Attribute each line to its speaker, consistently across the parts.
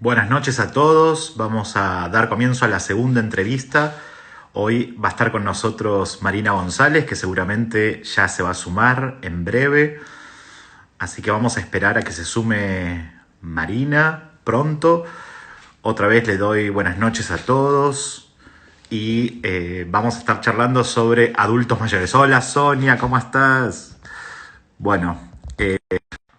Speaker 1: Buenas noches a todos. Vamos a dar comienzo a la segunda entrevista. Hoy va a estar con nosotros Marina González, que seguramente ya se va a sumar en breve. Así que vamos a esperar a que se sume Marina pronto. Otra vez le doy buenas noches a todos y vamos a estar charlando sobre adultos mayores. Hola Sonia, ¿cómo estás? Bueno,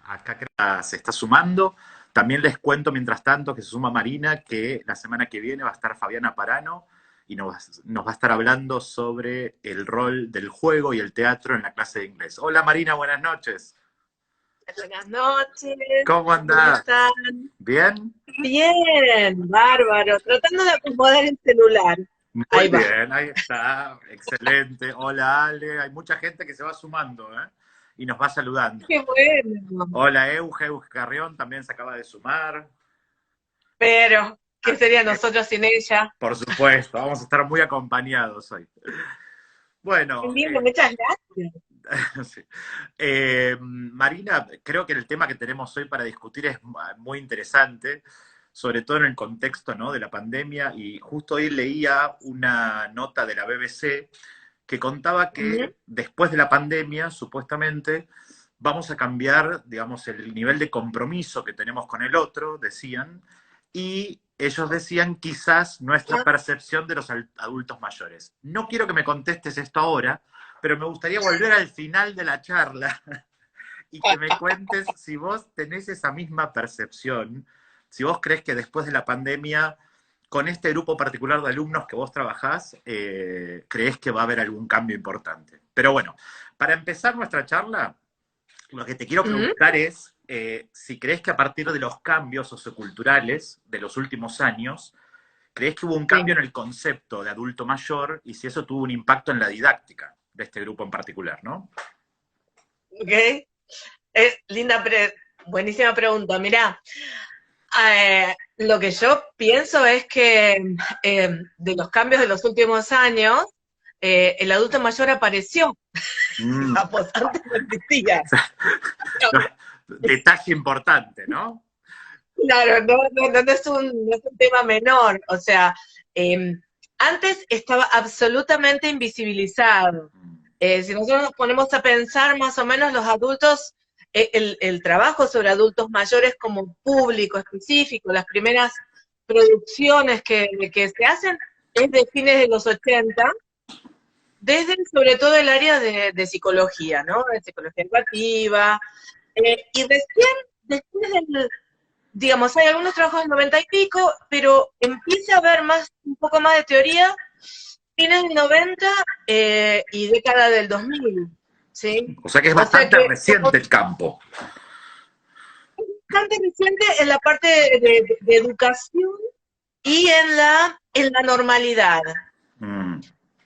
Speaker 1: acá se está sumando. También les cuento, mientras tanto, que se suma Marina, que la semana que viene va a estar Fabiana Parano y nos va a estar hablando sobre el rol del juego y el teatro en la clase de inglés. Hola Marina, buenas noches.
Speaker 2: Buenas noches,
Speaker 1: ¿Cómo
Speaker 2: ¿cómo
Speaker 1: andás?
Speaker 2: están?
Speaker 1: ¿Bien?
Speaker 2: Bien, bárbaro, tratando de acomodar el celular.
Speaker 1: Muy
Speaker 2: Ahí va.
Speaker 1: bien, ahí está, excelente. Hola Ale, hay mucha gente que se va sumando, ¿eh? Y nos va saludando.
Speaker 2: Qué bueno,
Speaker 1: Hola Euge Carrión también se acaba de sumar.
Speaker 2: pero ¿qué
Speaker 1: Así
Speaker 2: sería
Speaker 1: que,
Speaker 2: nosotros sin ella?
Speaker 1: por supuesto, vamos a estar muy acompañados hoy.
Speaker 2: Qué
Speaker 1: Bueno,
Speaker 2: lindo, muchas gracias.
Speaker 1: sí. Marina, creo que el tema que tenemos hoy para discutir es muy interesante, sobre todo en el contexto, ¿no?, de la pandemia, y justo hoy leía una nota de la BBC que contaba
Speaker 2: Ujú.
Speaker 1: que después de la pandemia, supuestamente, vamos a cambiar, digamos, el nivel de compromiso que tenemos con el otro, decían, y ellos decían quizás nuestra
Speaker 2: Ah,
Speaker 1: percepción de los adultos mayores. No quiero que me contestes esto ahora, pero me gustaría volver al final de la charla y que me cuentes si vos tenés esa misma percepción, si vos crees que después de la pandemia, con este grupo particular de alumnos que vos trabajás, crees que va a haber algún cambio importante. Pero bueno, para empezar nuestra charla, lo que te quiero
Speaker 2: ujú.
Speaker 1: preguntar es si crees que a partir de los cambios socioculturales de los últimos años, crees que hubo un cambio
Speaker 2: Sí,
Speaker 1: en el concepto de adulto mayor y si eso tuvo un impacto en la didáctica de este grupo en particular, ¿no?
Speaker 2: ok. Buenísima pregunta. Mirá, lo que yo pienso es que de los cambios de los últimos años, el adulto mayor apareció.
Speaker 1: Mm.
Speaker 2: Digamos, antes no existía.
Speaker 1: Detalle importante, ¿no?
Speaker 2: Claro, no es un tema menor. O sea, eh, antes estaba absolutamente invisibilizado. Si nosotros nos ponemos a pensar más o menos los adultos, el trabajo sobre adultos mayores como público específico, las primeras producciones que se hacen es de fines de los 80, desde sobre todo el área de psicología, ¿no? De psicología educativa, y recién después digamos, hay algunos trabajos del 90 y pico, pero empieza a haber un poco más de teoría fines del 90 y década del 2000, ¿sí?
Speaker 1: O sea que es
Speaker 2: O sea
Speaker 1: bastante
Speaker 2: que como
Speaker 1: reciente el campo.
Speaker 2: bastante reciente en la parte de educación y en la normalidad,
Speaker 1: Mm,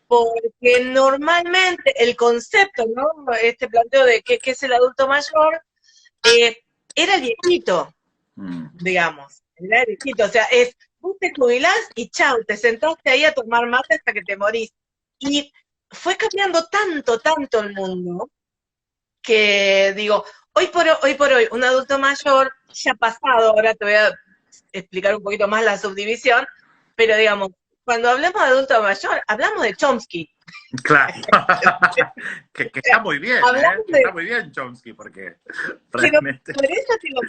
Speaker 2: porque normalmente el concepto, ¿no? Este planteo de qué es el adulto mayor, eh, era el viejito,
Speaker 1: mm.
Speaker 2: digamos, era el viejito, o sea, vos te jubilás y chau, te sentaste ahí a tomar mate hasta que te morís. Y fue cambiando tanto, tanto el mundo, que digo, hoy por hoy, un adulto mayor, ya pasado, ahora te voy a explicar un poquito más la subdivisión, pero digamos, cuando hablamos de adulto mayor, hablamos de Chomsky.
Speaker 1: Claro. Que está muy bien, ¿eh?
Speaker 2: Hablamos
Speaker 1: Que está
Speaker 2: de,
Speaker 1: muy bien Chomsky, porque
Speaker 2: pero
Speaker 1: realmente.
Speaker 2: por eso digo,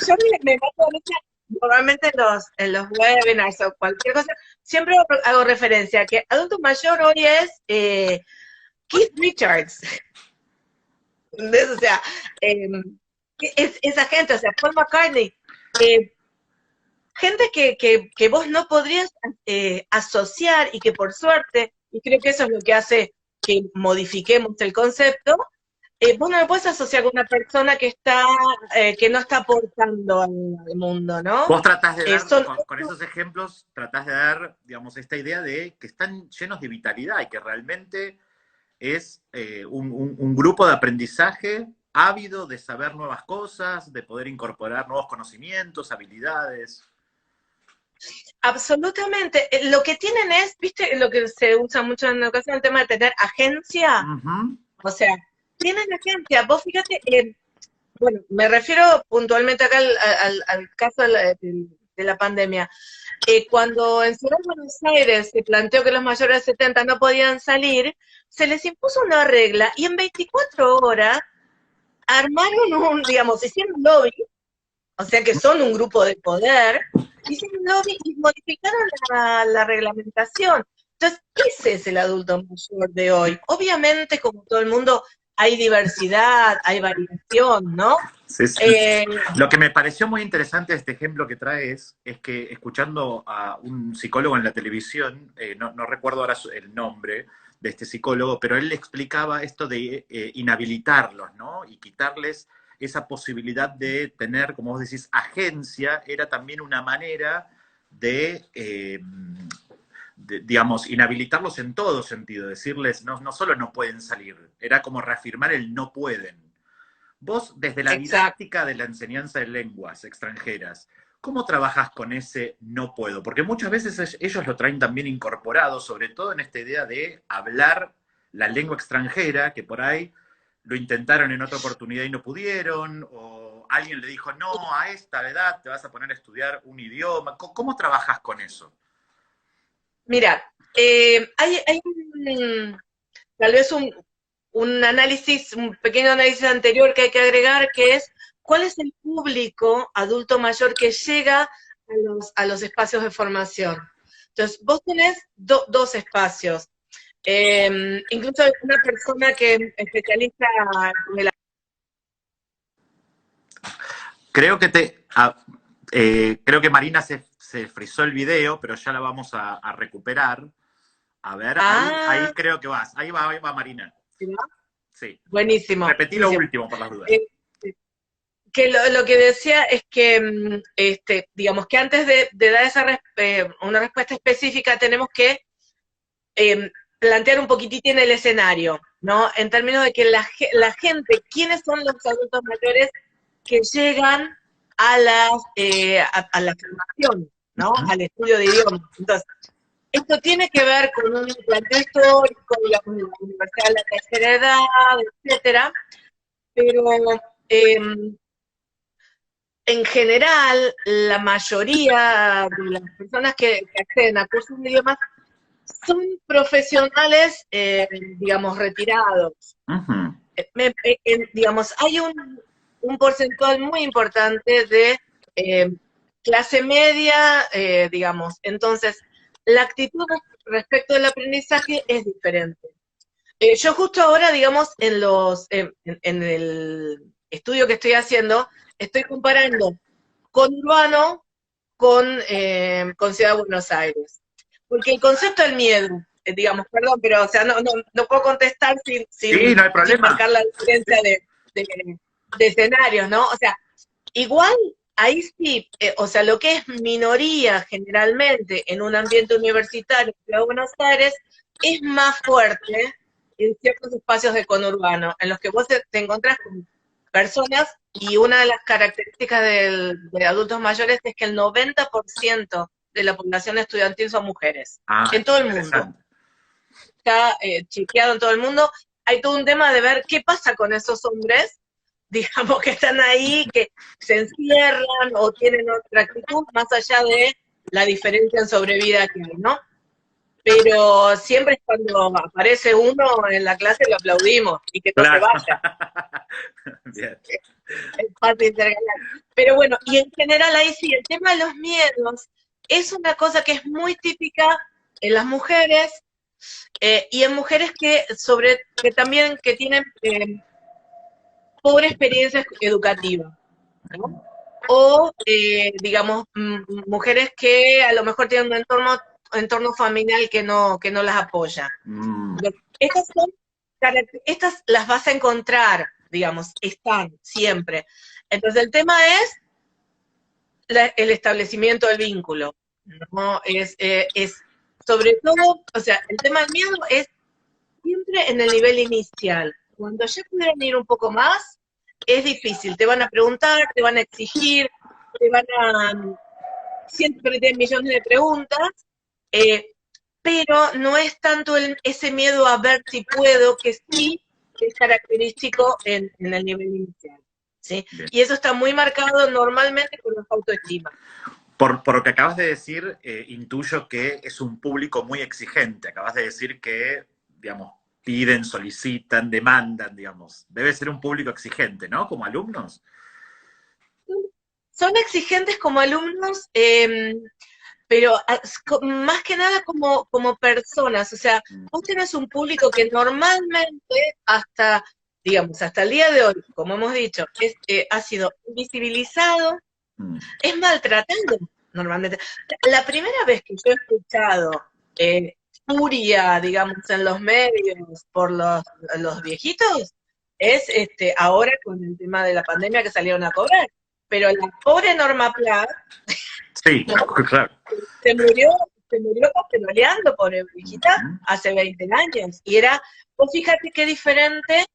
Speaker 2: yo me mato a veces, normalmente en los webinars o cualquier cosa, siempre hago referencia a que adulto mayor hoy es Keith Richards. ¿Entendés? O sea, eh, esa gente, o sea, Paul McCartney, eh, gente que vos no podrías asociar y que por suerte, y creo que eso es lo que hace que modifiquemos el concepto, vos no lo puedes asociar con una persona que no está aportando al mundo, ¿no?
Speaker 1: Vos tratás de dar,
Speaker 2: Son,
Speaker 1: con esos ejemplos, tratás de dar, digamos, esta idea de que están llenos de vitalidad y que realmente es un grupo de aprendizaje ávido de saber nuevas cosas, de poder incorporar nuevos conocimientos, habilidades.
Speaker 2: absolutamente, lo que tienen es, viste, lo que se usa mucho en educación, el tema de tener agencia,
Speaker 1: Ujú.
Speaker 2: o sea, tienen agencia, vos fíjate, bueno, me refiero puntualmente acá al caso del de la pandemia. Cuando en Ciudad de Buenos Aires se planteó que los mayores de 70 no podían salir, se les impuso una regla y en 24 horas armaron digamos, hicieron lobby, o sea que son un grupo de poder, hicieron lobby y modificaron la reglamentación. Entonces, ese es el adulto mayor de hoy. Obviamente, como todo el mundo, hay diversidad, hay variación, ¿no?
Speaker 1: Sí, sí. Lo que me pareció muy interesante de este ejemplo que traes es que escuchando a un psicólogo en la televisión, no recuerdo ahora el nombre de este psicólogo, pero él explicaba esto de inhabilitarlos, ¿no? Y quitarles esa posibilidad de tener, como vos decís, agencia, era también una manera de digamos, inhabilitarlos en todo sentido, decirles, no solo no pueden salir, era como reafirmar el no pueden. Vos, desde la didáctica de la enseñanza de lenguas extranjeras, ¿cómo trabajas con ese no puedo? Porque muchas veces ellos lo traen también incorporado, sobre todo en esta idea de hablar la lengua extranjera, que por ahí lo intentaron en otra oportunidad y no pudieron, o alguien le dijo, no, a esta edad te vas a poner a estudiar un idioma. ¿Cómo trabajas con eso?
Speaker 2: Mira, hay tal vez un análisis, un pequeño análisis anterior que hay que agregar, que es cuál es el público adulto mayor que llega a los espacios de formación. Entonces, vos tenés dos espacios. Incluso una persona que especializa en el...
Speaker 1: Creo que creo que Marina se frizó el video, pero ya la vamos a recuperar. A ver, ahí creo que vas. Ahí va Marina.
Speaker 2: ¿Sí?
Speaker 1: Sí.
Speaker 2: Buenísimo.
Speaker 1: Repetí lo último, por las dudas.
Speaker 2: Que lo que decía es que, digamos que antes de dar una respuesta específica tenemos que plantear un poquitito el escenario, ¿no? En términos de que la gente, ¿quiénes son los adultos mayores que llegan a la formación, ¿no? Al estudio de idiomas. Entonces, esto tiene que ver con un planteo histórico, digamos, de la Universidad de la Tercera Edad, etcétera, pero en general, la mayoría de las personas que acceden a cursos de idiomas son profesionales, digamos, retirados. Digamos, hay un porcentaje muy importante de clase media, digamos. Entonces, la actitud respecto del aprendizaje es diferente. Yo justo ahora, digamos, en el estudio que estoy haciendo, estoy comparando conurbano con Ciudad de Buenos Aires. Porque el concepto del miedo, digamos, perdón, pero o sea, no puedo contestar sin
Speaker 1: no hay problema.
Speaker 2: marcar la diferencia de escenarios, ¿no? O sea, igual ahí sí, o sea, lo que es minoría generalmente en un ambiente universitario en Ciudad de Buenos Aires es más fuerte en ciertos espacios de conurbano, en los que vos te encontrás con personas, y una de las características de adultos mayores es que el 90% de la población estudiantil son mujeres, en todo el mundo. Está chequeado en todo el mundo. Hay todo un tema de ver qué pasa con esos hombres, digamos, que están ahí, que se encierran o tienen otra actitud, más allá de la diferencia en sobrevida que hay, ¿no? Pero siempre es cuando aparece uno en la clase lo aplaudimos y que no se vaya.
Speaker 1: Bien.
Speaker 2: Es fácil intergalar. Pero bueno, y en general ahí sí, el tema de los miedos es una cosa que es muy típica en las mujeres y en mujeres que también que tienen pobre experiencia educativa, ¿no? O, digamos, mujeres que a lo mejor tienen un entorno familiar que no las apoya. Estas las vas a encontrar, digamos, están siempre. Entonces el tema es el establecimiento del vínculo, ¿no? Es sobre todo, o sea, el tema del miedo es siempre en el nivel inicial. Cuando ya pudieran ir un poco más, es difícil. Te van a preguntar, te van a exigir, siempre tienen millones de preguntas, pero no es tanto ese miedo a ver si puedo, que sí es característico en el nivel inicial, ¿sí? Y eso está muy marcado normalmente con la autoestima.
Speaker 1: Por lo que acabas de decir, intuyo que es un público muy exigente. Acabas de decir que, digamos, piden, solicitan, demandan, digamos. Debe ser un público exigente, ¿no? Como alumnos.
Speaker 2: Son exigentes como alumnos, pero más que nada como personas. O sea, vos tenés un público que normalmente hasta, digamos, hasta el día de hoy, como hemos dicho, ha sido invisibilizado, es maltratado normalmente. La primera vez que yo he escuchado furia, digamos, en los medios por los viejitos, es ahora con el tema de la pandemia que salieron a cobrar. Pero la pobre Norma Plath,
Speaker 1: Sí,
Speaker 2: ¿no?
Speaker 1: claro.
Speaker 2: se murió, se murió caperoleando, pobre viejita, hace 20 años. Y era, pues fíjate qué diferente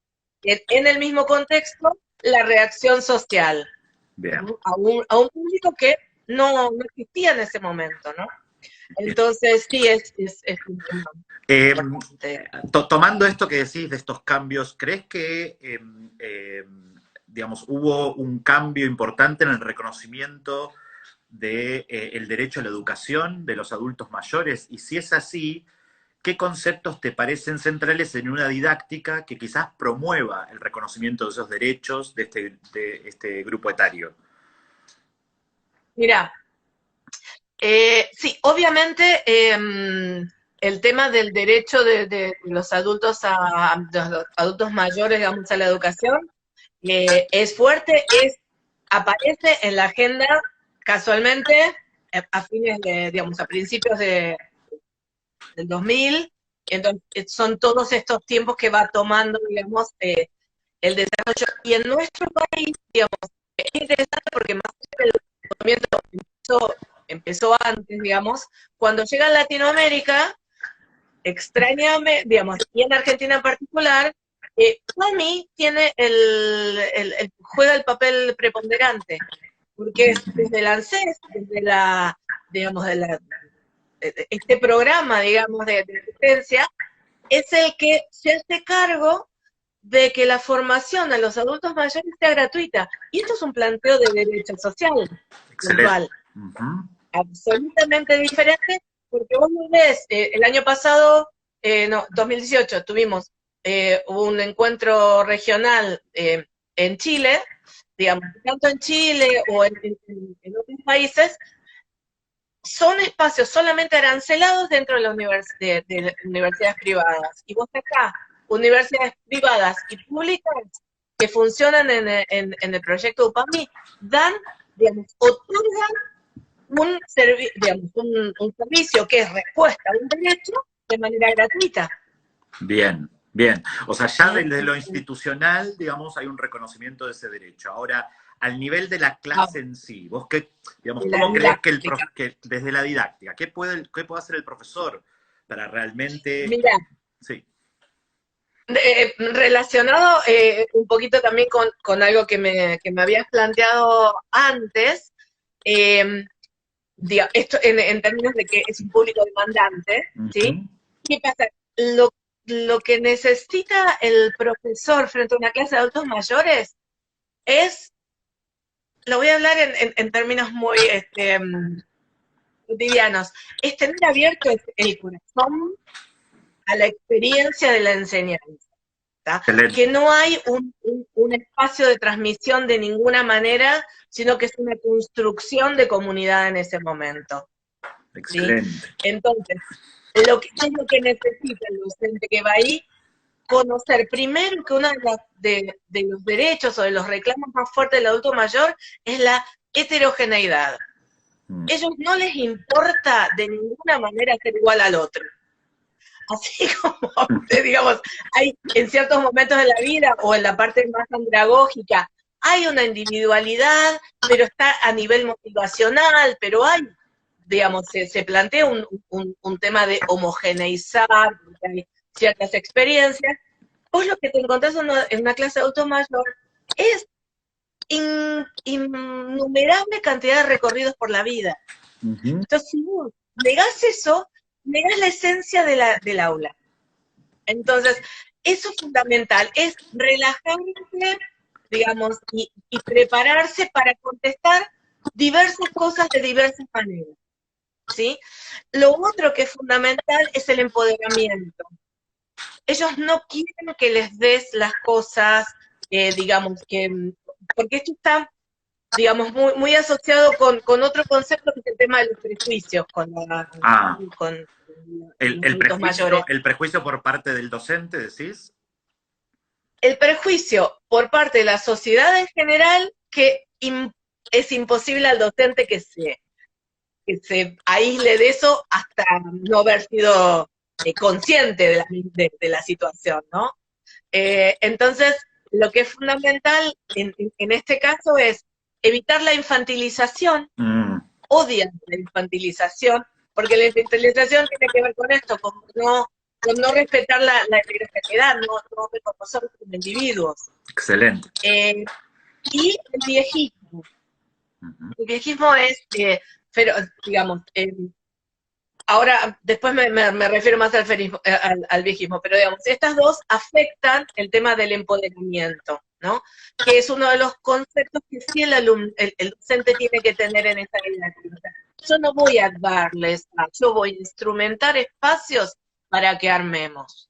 Speaker 2: en el mismo contexto la reacción social.
Speaker 1: Bien.
Speaker 2: A un público que no existía en ese momento, ¿no? Entonces, sí, es un tema importante.
Speaker 1: Tomando esto que decís de estos cambios, ¿crees que, digamos, hubo un cambio importante en el reconocimiento del derecho a la educación de los adultos mayores? Y si es así, ¿qué conceptos te parecen centrales en una didáctica que quizás promueva el reconocimiento de esos derechos de este grupo etario?
Speaker 2: Mira, sí, obviamente el tema del derecho de los adultos de los adultos mayores, digamos, a la educación es fuerte, aparece en la agenda casualmente a fines de, digamos, a principios del 2000. Entonces son todos estos tiempos que va tomando, digamos, el desarrollo. Y en nuestro país, digamos, es interesante porque más allá del movimiento empezó antes, digamos, cuando llega a Latinoamérica, extrañame, digamos, y en Argentina en particular, Tommy tiene juega el papel preponderante, porque es desde el ANSES, desde la, digamos, este programa, digamos, de asistencia, es el que se hace cargo de que la formación a los adultos mayores sea gratuita. Y esto es un planteo de derecho social, puntual. Absolutamente diferente, porque vos lo ves, el año pasado, no, 2018, tuvimos un encuentro regional en Chile, digamos, tanto en Chile o en otros países, son espacios solamente arancelados dentro de, de universidades privadas. Y vos acá, universidades privadas y públicas que funcionan en el proyecto UPAMI, dan, digamos, otorgan digamos, un servicio que es respuesta a un derecho de manera gratuita.
Speaker 1: Bien, bien. O sea, ya desde lo institucional, digamos, hay un reconocimiento de ese derecho. Ahora, al nivel de la clase en sí, vos qué, digamos, ¿cómo crees que desde la didáctica, qué puede hacer el profesor para realmente...
Speaker 2: Mira,
Speaker 1: sí.
Speaker 2: Relacionado un poquito también con algo que me habías planteado antes, esto en términos de que es un público demandante, ¿sí? ¿Qué pasa? Lo que necesita el profesor frente a una clase de adultos mayores es, lo voy a hablar en términos muy cotidianos, es tener abierto el corazón a la experiencia de la enseñanza. Que no hay un espacio de transmisión de ninguna manera, sino que es una construcción de comunidad en ese momento.
Speaker 1: Excelente.
Speaker 2: ¿Sí? Entonces, ¿qué es lo que necesita el docente que va ahí? Conocer primero que uno de los derechos o de los reclamos más fuertes del adulto mayor es la heterogeneidad. Ellos no les importa de ninguna manera ser igual al otro. Así como, digamos, hay en ciertos momentos de la vida o en la parte más andragógica, hay una individualidad, pero está a nivel motivacional, pero hay, digamos, se plantea un tema de homogeneizar, porque hay ciertas experiencias. Vos lo que te encontrás en una clase de adulto mayor es innumerable cantidad de recorridos por la vida. Entonces, si vos negás eso, negás la esencia del aula. Entonces, eso es fundamental, es relajarse, digamos, y prepararse para contestar diversas cosas de diversas maneras, ¿sí? Lo otro que es fundamental es el empoderamiento. Ellos no quieren que les des las cosas, digamos, porque esto está, digamos, muy asociado con otro concepto que es el tema de los prejuicios
Speaker 1: Ah,
Speaker 2: con los adultos mayores.
Speaker 1: el prejuicio por parte del docente, decís.
Speaker 2: El prejuicio por parte de la sociedad en general que es imposible al docente que se aísle de eso hasta no haber sido consciente de la situación, ¿no? Entonces, lo que es fundamental en este caso es evitar la infantilización, odian la infantilización, porque la infantilización tiene que ver con esto, con no respetar la heterogeneidad, no reconocerlos como individuos.
Speaker 1: Excelente.
Speaker 2: Y el viejismo. El viejismo es, pero, digamos, ahora después me refiero más al viejismo, pero digamos, estas dos afectan el tema del empoderamiento, ¿no? Que es uno de los conceptos que sí el docente tiene que tener en esta vida. Yo no voy a darles, yo voy a instrumentar espacios para que armemos.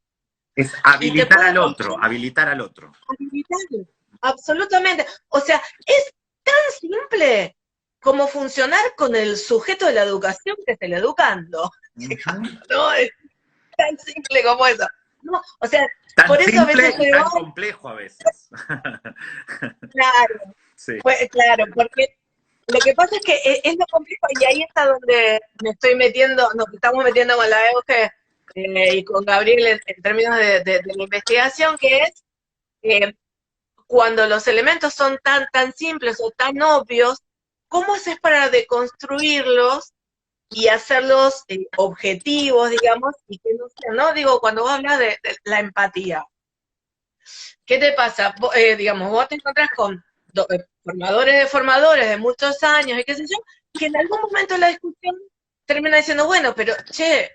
Speaker 1: Es habilitar al otro, habilitar al otro.
Speaker 2: Habilitarlo, absolutamente. O sea, es tan simple como funcionar con el sujeto de la educación que es el educando. No, es tan simple como eso. No, o sea,
Speaker 1: tan
Speaker 2: por eso
Speaker 1: simple
Speaker 2: a veces
Speaker 1: y tan complejo a veces.
Speaker 2: Claro,
Speaker 1: sí.
Speaker 2: Pues, claro, porque lo que pasa es que es lo complejo y ahí está donde nos estamos metiendo con la Euge y con Gabriel en términos de la investigación, que es cuando los elementos son tan simples o tan obvios, ¿cómo haces para deconstruirlos y hacerlos objetivos, digamos, y que no sean, ¿no? Digo, cuando vos hablas de la empatía, ¿qué te pasa? Digamos, vos te encontrás con formadores de muchos años y qué sé yo, que en algún momento de la discusión termina diciendo, bueno, pero, che,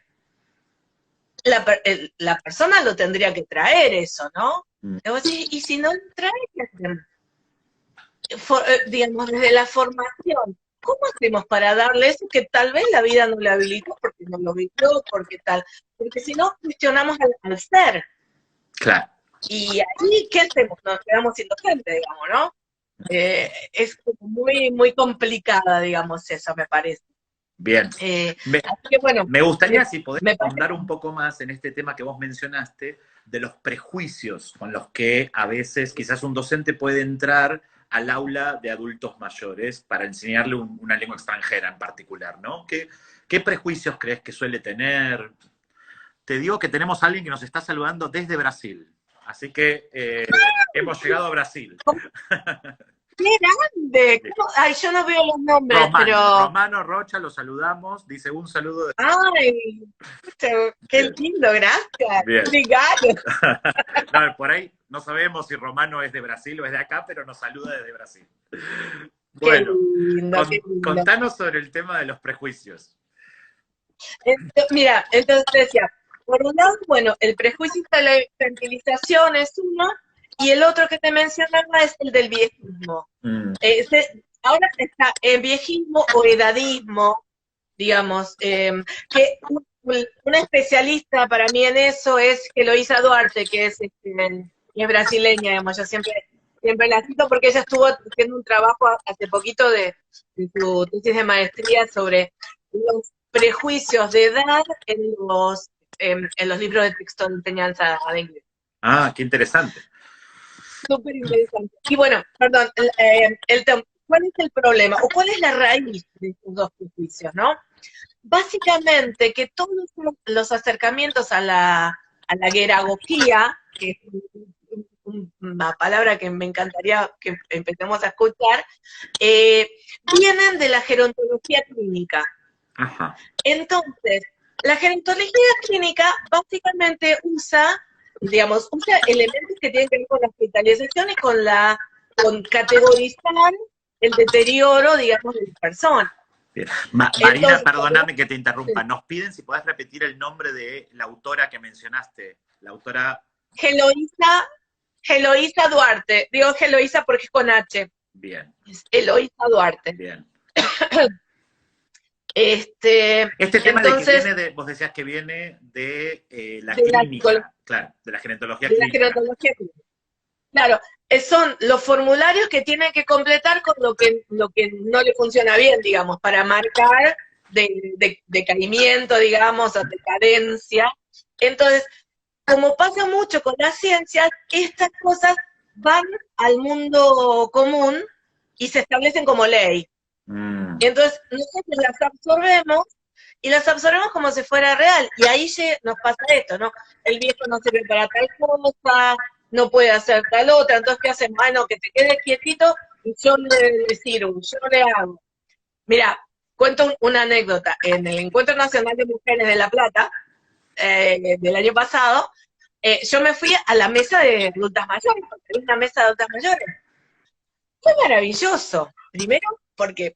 Speaker 2: la persona lo tendría que traer eso, ¿no? Y vos decís, y si no lo trae, ¿qué hacemos? Digamos, desde la formación, ¿cómo hacemos para darle eso que tal vez la vida no le habilitó, porque no lo vivió, porque tal? Porque si no, cuestionamos al ser.
Speaker 1: Claro.
Speaker 2: Y ahí, ¿qué hacemos? Nos quedamos sin docente, digamos, ¿no? Es como muy complicada, digamos, eso, me parece.
Speaker 1: Bien.
Speaker 2: Así que, bueno,
Speaker 1: me gustaría, si podés ahondar un poco más en este tema que vos mencionaste, de los prejuicios con los que a veces quizás un docente puede entrar al aula de adultos mayores para enseñarle una lengua extranjera en particular, ¿no? ¿Qué prejuicios crees que suele tener? Te digo que tenemos a alguien que nos está saludando desde Brasil. Así que hemos llegado a Brasil.
Speaker 2: ¡Qué grande! Ay, yo no veo los nombres,
Speaker 1: Romano Rocha, lo saludamos. Dice un saludo de...
Speaker 2: ¡Ay! ¡Qué lindo! Gracias.
Speaker 1: Bien.
Speaker 2: Obrigado.
Speaker 1: No, por ahí no sabemos si Romano es de Brasil o es de acá, pero nos saluda desde Brasil. Bueno, qué lindo. Contanos sobre el tema de los prejuicios.
Speaker 2: Mira, entonces decía, por un lado, bueno, el prejuicio de la infantilización es uno, y el otro que te mencionaba es el del viejismo. Ahora está el viejismo o edadismo, digamos, que una especialista para mí en eso es Eloísa Duarte, que es brasileña, digamos, yo siempre la cito porque ella estuvo haciendo un trabajo hace poquito de su tesis de maestría sobre los prejuicios de edad en los libros de texto de enseñanza de inglés.
Speaker 1: Ah, qué interesante.
Speaker 2: Súper interesante. Y bueno, perdón, ¿cuál es el problema? ¿O cuál es la raíz de estos dos prejuicios, no? Básicamente que todos los acercamientos a la gueragogía, que es una palabra que me encantaría que empecemos a escuchar, vienen de la gerontología clínica.
Speaker 1: Ajá.
Speaker 2: Entonces, la gerontología clínica básicamente usa elementos que tienen que ver con la hospitalización y con categorizar el deterioro, digamos, de la persona.
Speaker 1: Marina, entonces, perdóname que te interrumpa. Nos piden si podés repetir el nombre de la autora que mencionaste. La autora...
Speaker 2: Eloísa Duarte. Digo Eloísa porque es con H.
Speaker 1: Bien.
Speaker 2: Es Eloísa Duarte.
Speaker 1: Bien. Este tema
Speaker 2: Entonces,
Speaker 1: de que viene vos decías que viene de la
Speaker 2: de la,
Speaker 1: clínica, claro, de la gerontología
Speaker 2: de la
Speaker 1: clínica.
Speaker 2: gerontología clínica. Claro, son los formularios que tienen que completar con lo que no le funciona bien, digamos, para marcar decaimiento, digamos, o decadencia. Entonces, como pasa mucho con las ciencias, estas cosas van al mundo común y se establecen como ley.
Speaker 1: Mm,
Speaker 2: Entonces, nosotros las absorbemos y las absorbemos como si fuera real. Y ahí nos pasa esto, ¿no? El viejo no sirve para tal cosa, no puede hacer tal otra, entonces, ¿qué hacen? Bueno, que te quede quietito y yo le sirvo, yo le hago. Mira, cuento una anécdota. En el Encuentro Nacional de Mujeres de La Plata, del año pasado, yo me fui a la mesa de adultas mayores, porque era una mesa de adultas mayores. Fue maravilloso. Primero, porque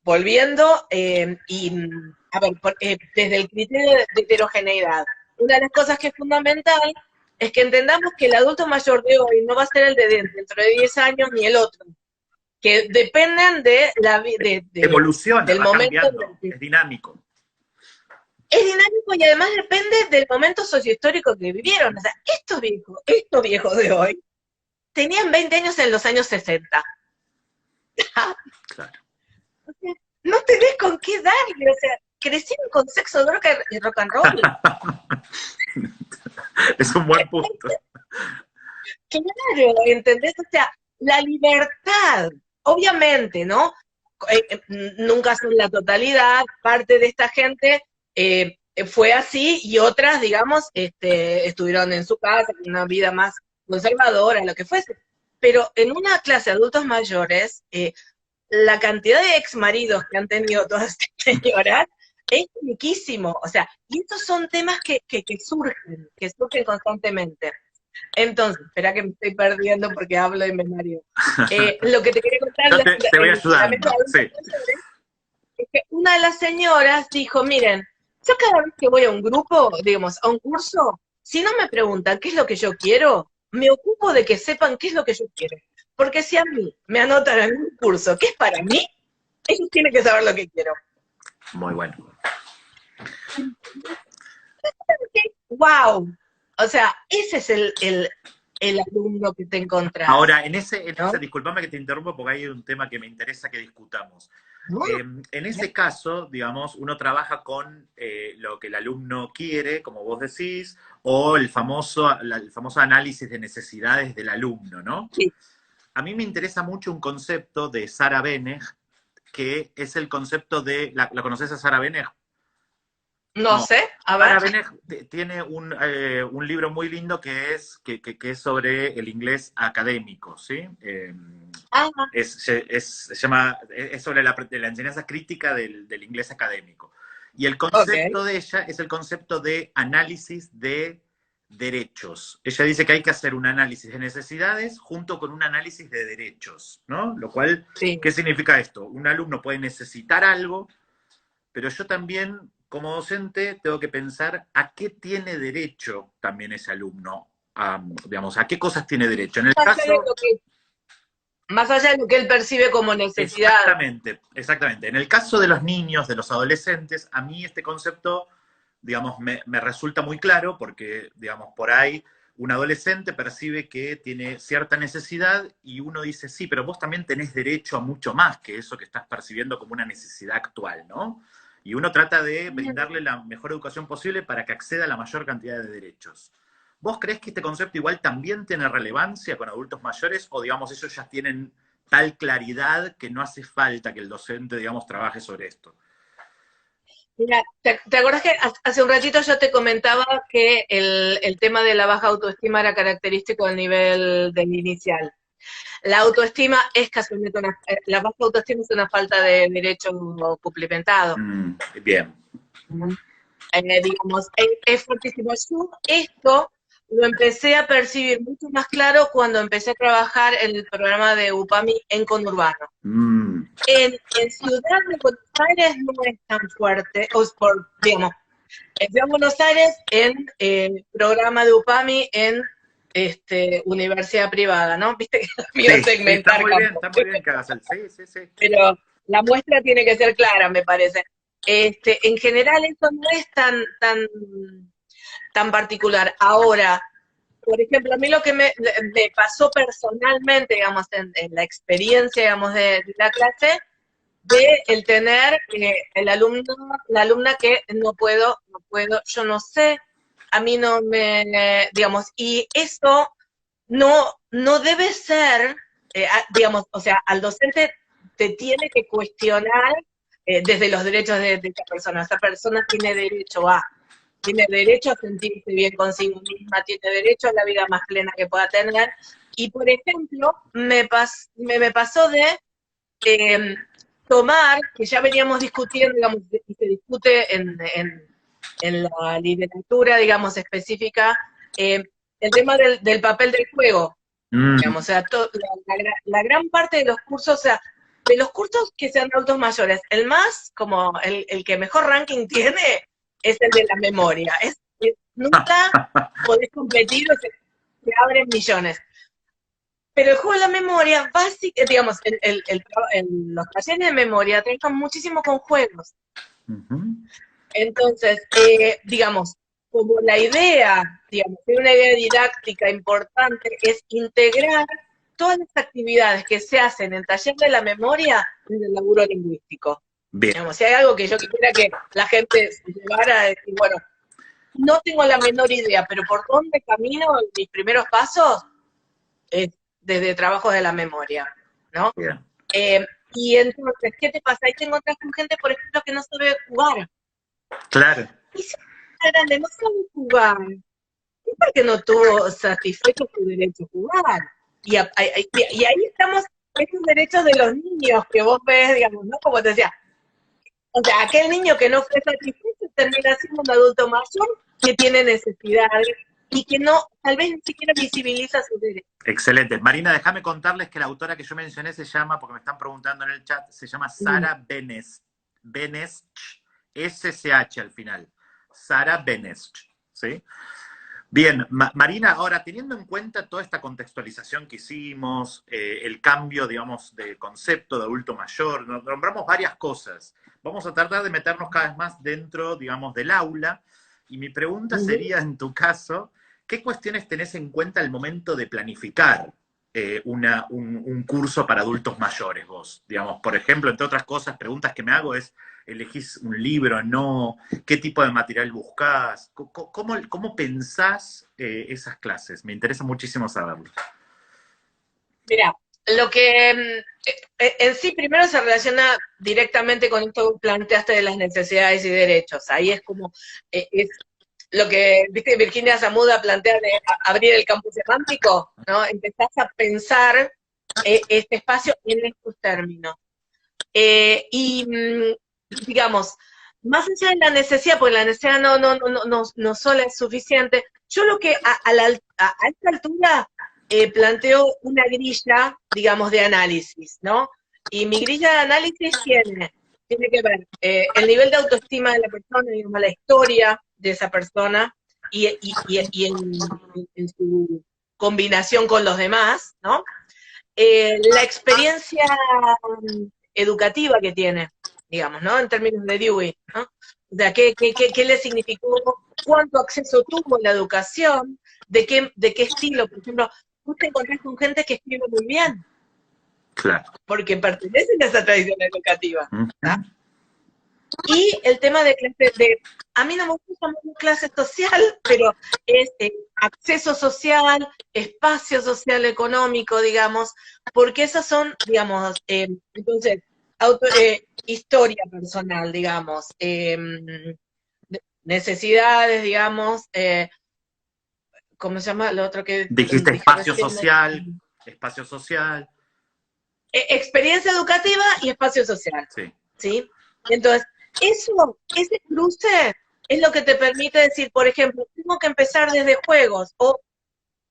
Speaker 2: volviendo, a ver, desde el criterio de heterogeneidad, una de las cosas que es fundamental es que entendamos que el adulto mayor de hoy no va a ser el de dentro de 10 años ni el otro, que dependen
Speaker 1: evoluciona,
Speaker 2: del
Speaker 1: va
Speaker 2: momento.
Speaker 1: cambiando, es dinámico.
Speaker 2: Es dinámico y además depende del momento sociohistórico que vivieron. O sea, estos viejos de hoy, tenían 20 años en los años 60.
Speaker 1: Claro.
Speaker 2: O sea, no tenés con qué darle, o sea, crecieron con sexo, droga y rock and roll.
Speaker 1: Es un buen punto.
Speaker 2: Claro, ¿entendés? O sea, la libertad, obviamente, ¿no? Nunca son la totalidad, parte de esta gente fue así y otras, digamos, estuvieron en su casa, con una vida más conservadora, lo que fuese. Pero en una clase de adultos mayores, la cantidad de ex maridos que han tenido todas estas señoras es riquísimo. O sea, y estos son temas que surgen constantemente. Entonces, espera que me estoy perdiendo porque hablo en memoria. Lo que te quería contar,
Speaker 1: Yo te voy ayudando, sí.
Speaker 2: es que una de las señoras dijo, miren, yo cada vez que voy a un grupo, digamos, a un curso, si no me preguntan qué es lo que yo quiero, me ocupo de que sepan qué es lo que yo quiero. Porque si a mí me anotan en un curso que es para mí, ellos tienen que saber lo que quiero.
Speaker 1: Muy bueno.
Speaker 2: ¡Wow! O sea, ese es el alumno que te encontrás.
Speaker 1: Ahora, en
Speaker 2: ¿no?
Speaker 1: disculpame que te interrumpo porque hay un tema que me interesa que discutamos.
Speaker 2: ¿No?
Speaker 1: En ese caso, digamos, uno trabaja con lo que el alumno quiere, como vos decís, o el famoso análisis de necesidades del alumno, ¿no?
Speaker 2: Sí.
Speaker 1: A mí me interesa mucho un concepto de Sara Benech, que es el concepto de... ¿La conoces a Sara Benech?
Speaker 2: No sé, a ver.
Speaker 1: Sara Benech tiene un libro muy lindo que es sobre el inglés académico, ¿sí? Se llama, es sobre la enseñanza crítica del inglés académico. Y el concepto de ella es el concepto de análisis de derechos. Ella dice que hay que hacer un análisis de necesidades junto con un análisis de derechos, ¿no? Lo cual,
Speaker 2: sí.
Speaker 1: ¿qué significa esto? Un alumno puede necesitar algo, pero yo también, como docente, tengo que pensar a qué tiene derecho también ese alumno, digamos, a qué cosas tiene derecho. En el caso...
Speaker 2: Más allá de lo que él percibe como necesidad.
Speaker 1: Exactamente. En el caso de los niños, de los adolescentes, a mí este concepto, digamos, me resulta muy claro porque, digamos, por ahí un adolescente percibe que tiene cierta necesidad y uno dice, sí, pero vos también tenés derecho a mucho más que eso que estás percibiendo como una necesidad actual, ¿no? Y uno trata de brindarle la mejor educación posible para que acceda a la mayor cantidad de derechos. ¿Vos creés que este concepto igual también tiene relevancia con adultos mayores o, digamos, ellos ya tienen tal claridad que no hace falta que el docente, digamos, trabaje sobre esto?
Speaker 2: Mira, ¿te acuerdas que hace un ratito yo te comentaba que el tema de la baja autoestima era característico del nivel del inicial? La autoestima es casualmente la baja autoestima es una falta de derecho cumplimentado.
Speaker 1: Bien.
Speaker 2: Digamos, es fuertísimo. Yo esto lo empecé a percibir mucho más claro cuando empecé a trabajar en el programa de UPAMI en conurbano. En Ciudad de Buenos Aires no es tan fuerte, digamos, en Ciudad de Buenos Aires en el programa de UPAMI en universidad privada, ¿no? Viste que es segmentar.
Speaker 1: Está muy bien que hagas el sí.
Speaker 2: Pero la muestra tiene que ser clara, me parece. En general eso no es tan particular. Ahora, por ejemplo, a mí lo que me pasó personalmente, digamos, en la experiencia, digamos, de la clase, de el tener el alumno, la alumna que no puedo, yo no sé, a mí no me, digamos, y eso no debe ser, digamos, o sea, al docente te tiene que cuestionar desde los derechos de esa persona tiene derecho a sentirse bien consigo misma, tiene derecho a la vida más plena que pueda tener, y por ejemplo, me pasó de eh, tomar, que ya veníamos discutiendo, digamos, y se discute en la literatura, digamos, específica, el tema del papel del juego, digamos, o sea, la gran parte de los cursos, o sea, de los cursos que sean adultos mayores, el más, como el que mejor ranking tiene, es el de la memoria. Nunca podés competir, o se abren millones. Pero el juego de la memoria, digamos, los talleres de memoria trabajan muchísimo con juegos. Entonces, digamos, como la idea, digamos, de una idea didáctica importante es integrar todas las actividades que se hacen en el taller de la memoria en el laburo lingüístico.
Speaker 1: Bien.
Speaker 2: Digamos, si hay algo que yo quisiera que la gente se llevara a decir, bueno, no tengo la menor idea, pero por dónde camino, mis primeros pasos, es desde trabajos de la memoria, ¿no? Y entonces, ¿qué te pasa? Ahí te encontrás con gente, por ejemplo, que no sabe jugar.
Speaker 1: Claro.
Speaker 2: Y si es grande, no sabe jugar, es porque no tuvo satisfecho su derecho a jugar. Y ahí estamos, esos derechos de los niños que vos ves, digamos, ¿no? Como te decía, o sea, aquel niño que no fue satisfecho termina siendo un adulto mayor que tiene necesidades y que no, tal vez ni siquiera visibiliza sus derechos.
Speaker 1: Excelente. Marina, déjame contarles que la autora que yo mencioné se llama, porque me están preguntando en el chat, se llama Sara Benesch, SCH al final. Sara Benesch, ¿sí? Bien, Marina, ahora teniendo en cuenta toda esta contextualización que hicimos, el cambio, digamos, de concepto de adulto mayor, nombramos varias cosas. Vamos a tratar de meternos cada vez más dentro, digamos, del aula. Y mi pregunta sería, en tu caso, ¿qué cuestiones tenés en cuenta al momento de planificar un curso para adultos mayores vos? Digamos, por ejemplo, entre otras cosas, preguntas que me hago es, ¿elegís un libro, no? ¿Qué tipo de material buscás? ¿Cómo pensás esas clases? Me interesa muchísimo saberlo.
Speaker 2: Mira, lo que en sí primero se relaciona directamente con esto que planteaste de las necesidades y derechos. Ahí es como, es lo que, viste, Virginia Zamuda plantea de abrir el campo semántico, ¿no? Empezás a pensar este espacio en estos términos. Digamos, más allá de la necesidad, porque la necesidad no sola es suficiente, yo lo que a esta altura planteo una grilla, digamos, de análisis, ¿no? Y mi grilla de análisis tiene que ver el nivel de autoestima de la persona, digamos, la historia de esa persona y en su combinación con los demás, ¿no? La experiencia educativa que tiene, digamos, ¿no? En términos de Dewey, ¿no? O sea, ¿qué le significó? ¿Cuánto acceso tuvo a la educación? ¿De qué estilo? Por ejemplo, vos te encontrás con gente que escribe muy bien.
Speaker 1: Claro.
Speaker 2: Porque pertenecen a esa tradición educativa. ¿Ah? Y el tema de a mí no me gusta mucho clase social, pero es acceso social, espacio social económico, digamos, porque esas son, digamos, entonces, historia personal, digamos, necesidades, digamos, ¿cómo se llama? Lo otro que
Speaker 1: dijiste espacio social, espacio social.
Speaker 2: Experiencia educativa y espacio social.
Speaker 1: Sí.
Speaker 2: ¿Sí? Entonces, ese cruce es lo que te permite decir, por ejemplo, tengo que empezar desde juegos o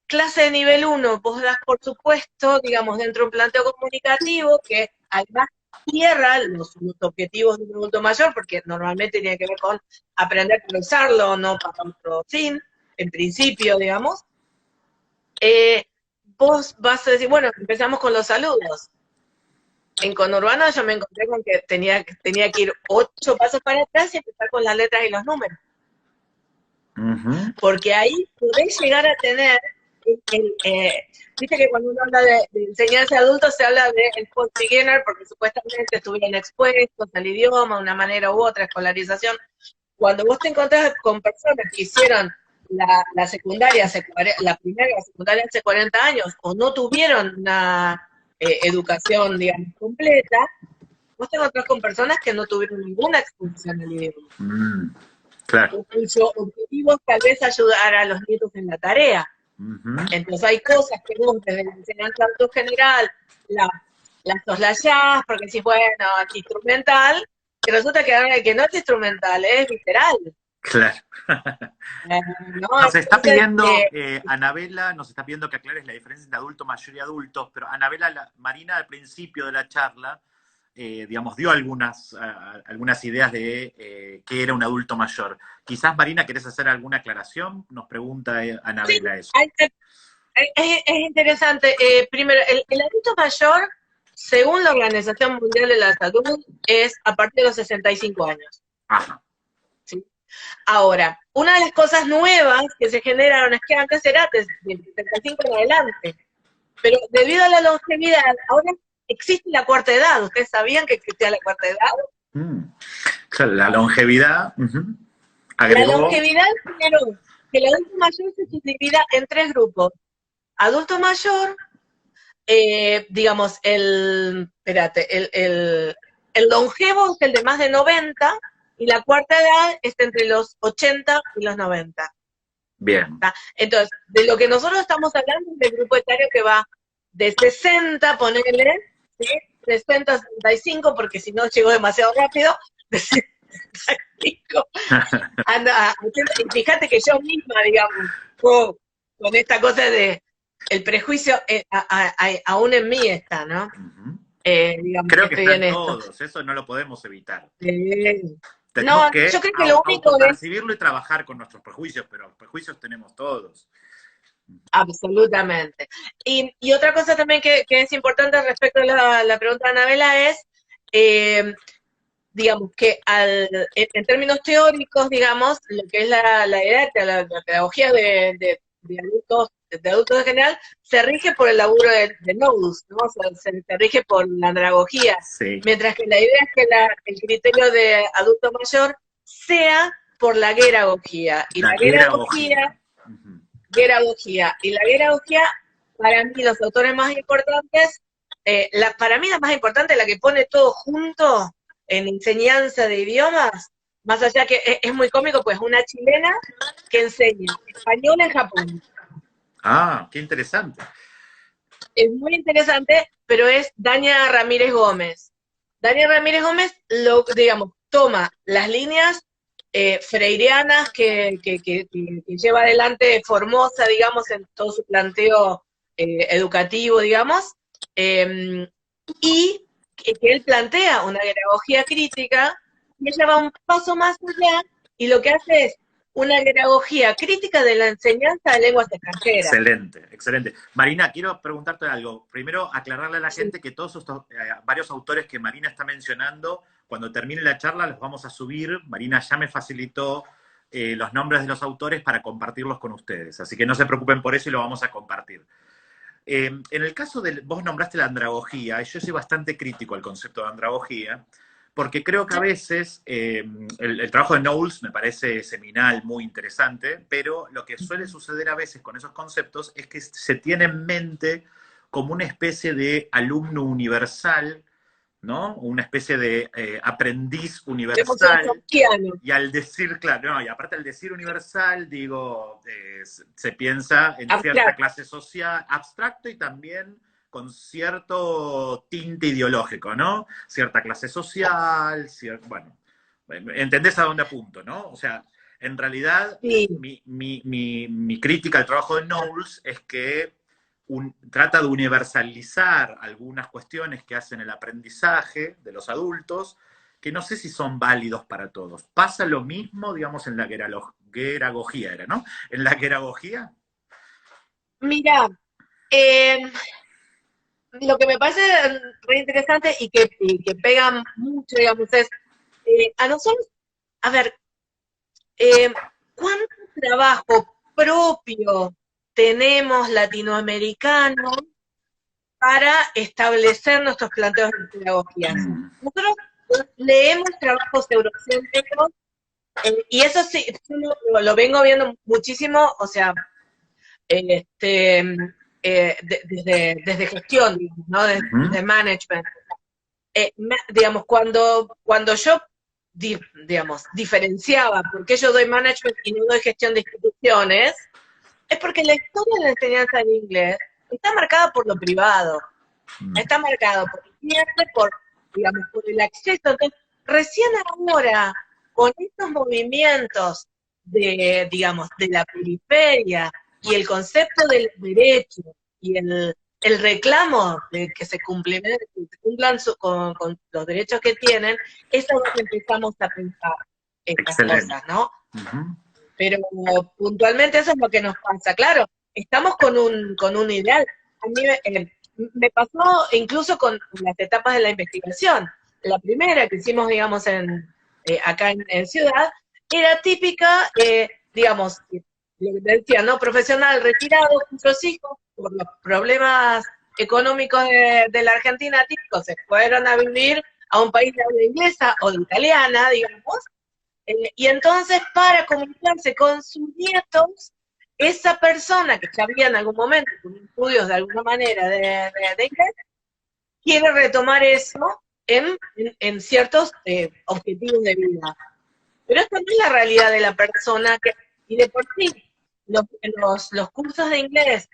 Speaker 2: clase de nivel 1, vos das por supuesto, digamos, dentro de un planteo comunicativo que además cierra los objetivos de un adulto mayor, porque normalmente tiene que ver con aprender a usarlo, no para otro fin, en principio, digamos. Vos vas a decir, bueno, empezamos con los saludos. en conurbano yo me encontré con que tenía que ir 8 pasos para atrás y empezar con las letras y los números. Porque ahí podés llegar a tener, viste que cuando uno habla de enseñanza de adultos se habla del post-beginner porque supuestamente estuvieron expuestos al idioma, de una manera u otra, escolarización. Cuando vos te encontrás con personas que hicieron la secundaria, la primera secundaria hace 40 años, o no tuvieron una educación, digamos, completa, vos te encontrás con personas que no tuvieron ninguna exposición al idioma.
Speaker 1: Claro.
Speaker 2: Cuyo objetivo es tal vez ayudar a los nietos en la tarea. Entonces hay cosas que vos desde la enseñanza adulto general las soslayás porque decís, bueno, es instrumental, que resulta que no es instrumental, es literal.
Speaker 1: Claro.
Speaker 2: No,
Speaker 1: nos está pidiendo, Anabela, nos está pidiendo que aclares la diferencia entre adulto mayor y adultos, pero Anabela, Marina al principio de la charla, digamos, dio algunas ideas de qué era un adulto mayor. Quizás, Marina, ¿querés hacer alguna aclaración? Nos pregunta Anabela
Speaker 2: sí,
Speaker 1: eso.
Speaker 2: Es interesante. Primero, el adulto mayor, según la Organización Mundial de la Salud, es a partir de los 65 años.
Speaker 1: Ajá.
Speaker 2: ¿Sí? Ahora, una de las cosas nuevas que se generaron es que antes era de 75 en adelante, pero debido a la longevidad, ahora existe la cuarta edad. ¿Ustedes sabían que existía la cuarta edad?
Speaker 1: La longevidad.
Speaker 2: La longevidad generó que el adulto mayor se subdivida en 3 grupos. Adulto mayor, digamos, el longevo es el de más de 90, y la cuarta edad está entre los 80 y los 90.
Speaker 1: Bien.
Speaker 2: Entonces, de lo que nosotros estamos hablando es del grupo etario que va de 60, ponele, ¿sí? 60 a 65, porque si no llegó demasiado rápido, de 65, y fíjate que yo misma, digamos, con esta cosa de el prejuicio, aún en mí está, ¿no?
Speaker 1: Digamos, creo que están todos, eso no lo podemos evitar. Tenemos que
Speaker 2: yo creo que lo único
Speaker 1: percibirlo y trabajar con nuestros prejuicios, pero prejuicios tenemos todos.
Speaker 2: Absolutamente. Y otra cosa también que es importante respecto a la pregunta de Anabela es, digamos, que en términos teóricos, digamos, lo que es la didáctica, la pedagogía de adultos en general, se rige por el laburo de Knowles, ¿no? O sea, se rige por la andragogía, sí. Mientras que la idea es que el criterio de adulto mayor sea por la gueragogía. Y la gueragogía, para mí los autores más importantes, para mí la más importante es la que pone todo junto en enseñanza de idiomas, más allá que es muy cómico, pues una chilena que enseña español en Japón.
Speaker 1: Ah, qué interesante.
Speaker 2: Es muy interesante, pero es Dania Ramírez Gómez. Dania Ramírez Gómez, digamos, toma las líneas freireanas que lleva adelante Formosa, digamos, en todo su planteo educativo, digamos, y que él plantea una pedagogía crítica, y ella va un paso más allá, y lo que hace es una pedagogía crítica de la enseñanza de lenguas extranjeras.
Speaker 1: Excelente, excelente. Marina, quiero preguntarte algo. Primero, aclararle a la gente que todos estos varios autores que Marina está mencionando, cuando termine la charla los vamos a subir. Marina ya me facilitó los nombres de los autores para compartirlos con ustedes. Así que no se preocupen por eso y lo vamos a compartir. En el caso de, vos nombraste la andragogía, y yo soy bastante crítico al concepto de andragogía, porque creo que a veces el trabajo de Knowles me parece seminal, muy interesante, pero lo que suele suceder a veces con esos conceptos es que se tiene en mente como una especie de alumno universal, ¿no? Una especie de aprendiz universal. Y al decir, claro, no, y aparte al decir universal, digo, se piensa en cierta clase social, abstracto y también con cierto tinte ideológico, ¿no? Cierta clase social, bueno, ¿entendés a dónde apunto, no? O sea, en realidad, sí. mi crítica al trabajo de Knowles es que trata de universalizar algunas cuestiones que hacen el aprendizaje de los adultos, que no sé si son válidos para todos. Pasa lo mismo, digamos, en la gueragogía, ¿no? En la gueragogía.
Speaker 2: Mira, lo que me parece re interesante y que pega mucho, digamos, es a nosotros, a ver, ¿cuánto trabajo propio tenemos latinoamericanos para establecer nuestros planteos de pedagogías? Nosotros leemos trabajos eurocéntricos y eso sí, yo lo vengo viendo muchísimo, o sea, desde gestión, digamos, ¿no? Desde management. Digamos, cuando yo, digamos, diferenciaba por qué yo doy management y no doy gestión de instituciones, es porque la historia de la enseñanza en inglés está marcada por lo privado, está marcado por el cliente, digamos, por el acceso. Entonces, recién ahora, con estos movimientos digamos, de la periferia y el concepto del derecho y el reclamo de que se cumplan con los derechos que tienen, es lo que empezamos a pensar estas cosas, ¿no? Pero puntualmente eso es lo que nos pasa. Claro, estamos con un ideal. A mí me pasó incluso con las etapas de la investigación. La primera que hicimos, digamos, acá en Ciudad, era típica, digamos, lo que decía, ¿no? Profesional retirado, sus hijos, por los problemas económicos de la Argentina típicos, se fueron a vivir a un país de habla inglesa o de italiana, digamos, y entonces para comunicarse con sus nietos, esa persona que ya había en algún momento con estudios de alguna manera de inglés, quiere retomar eso en ciertos objetivos de vida. Pero esta no es la realidad de la persona, y de por sí, los cursos de inglés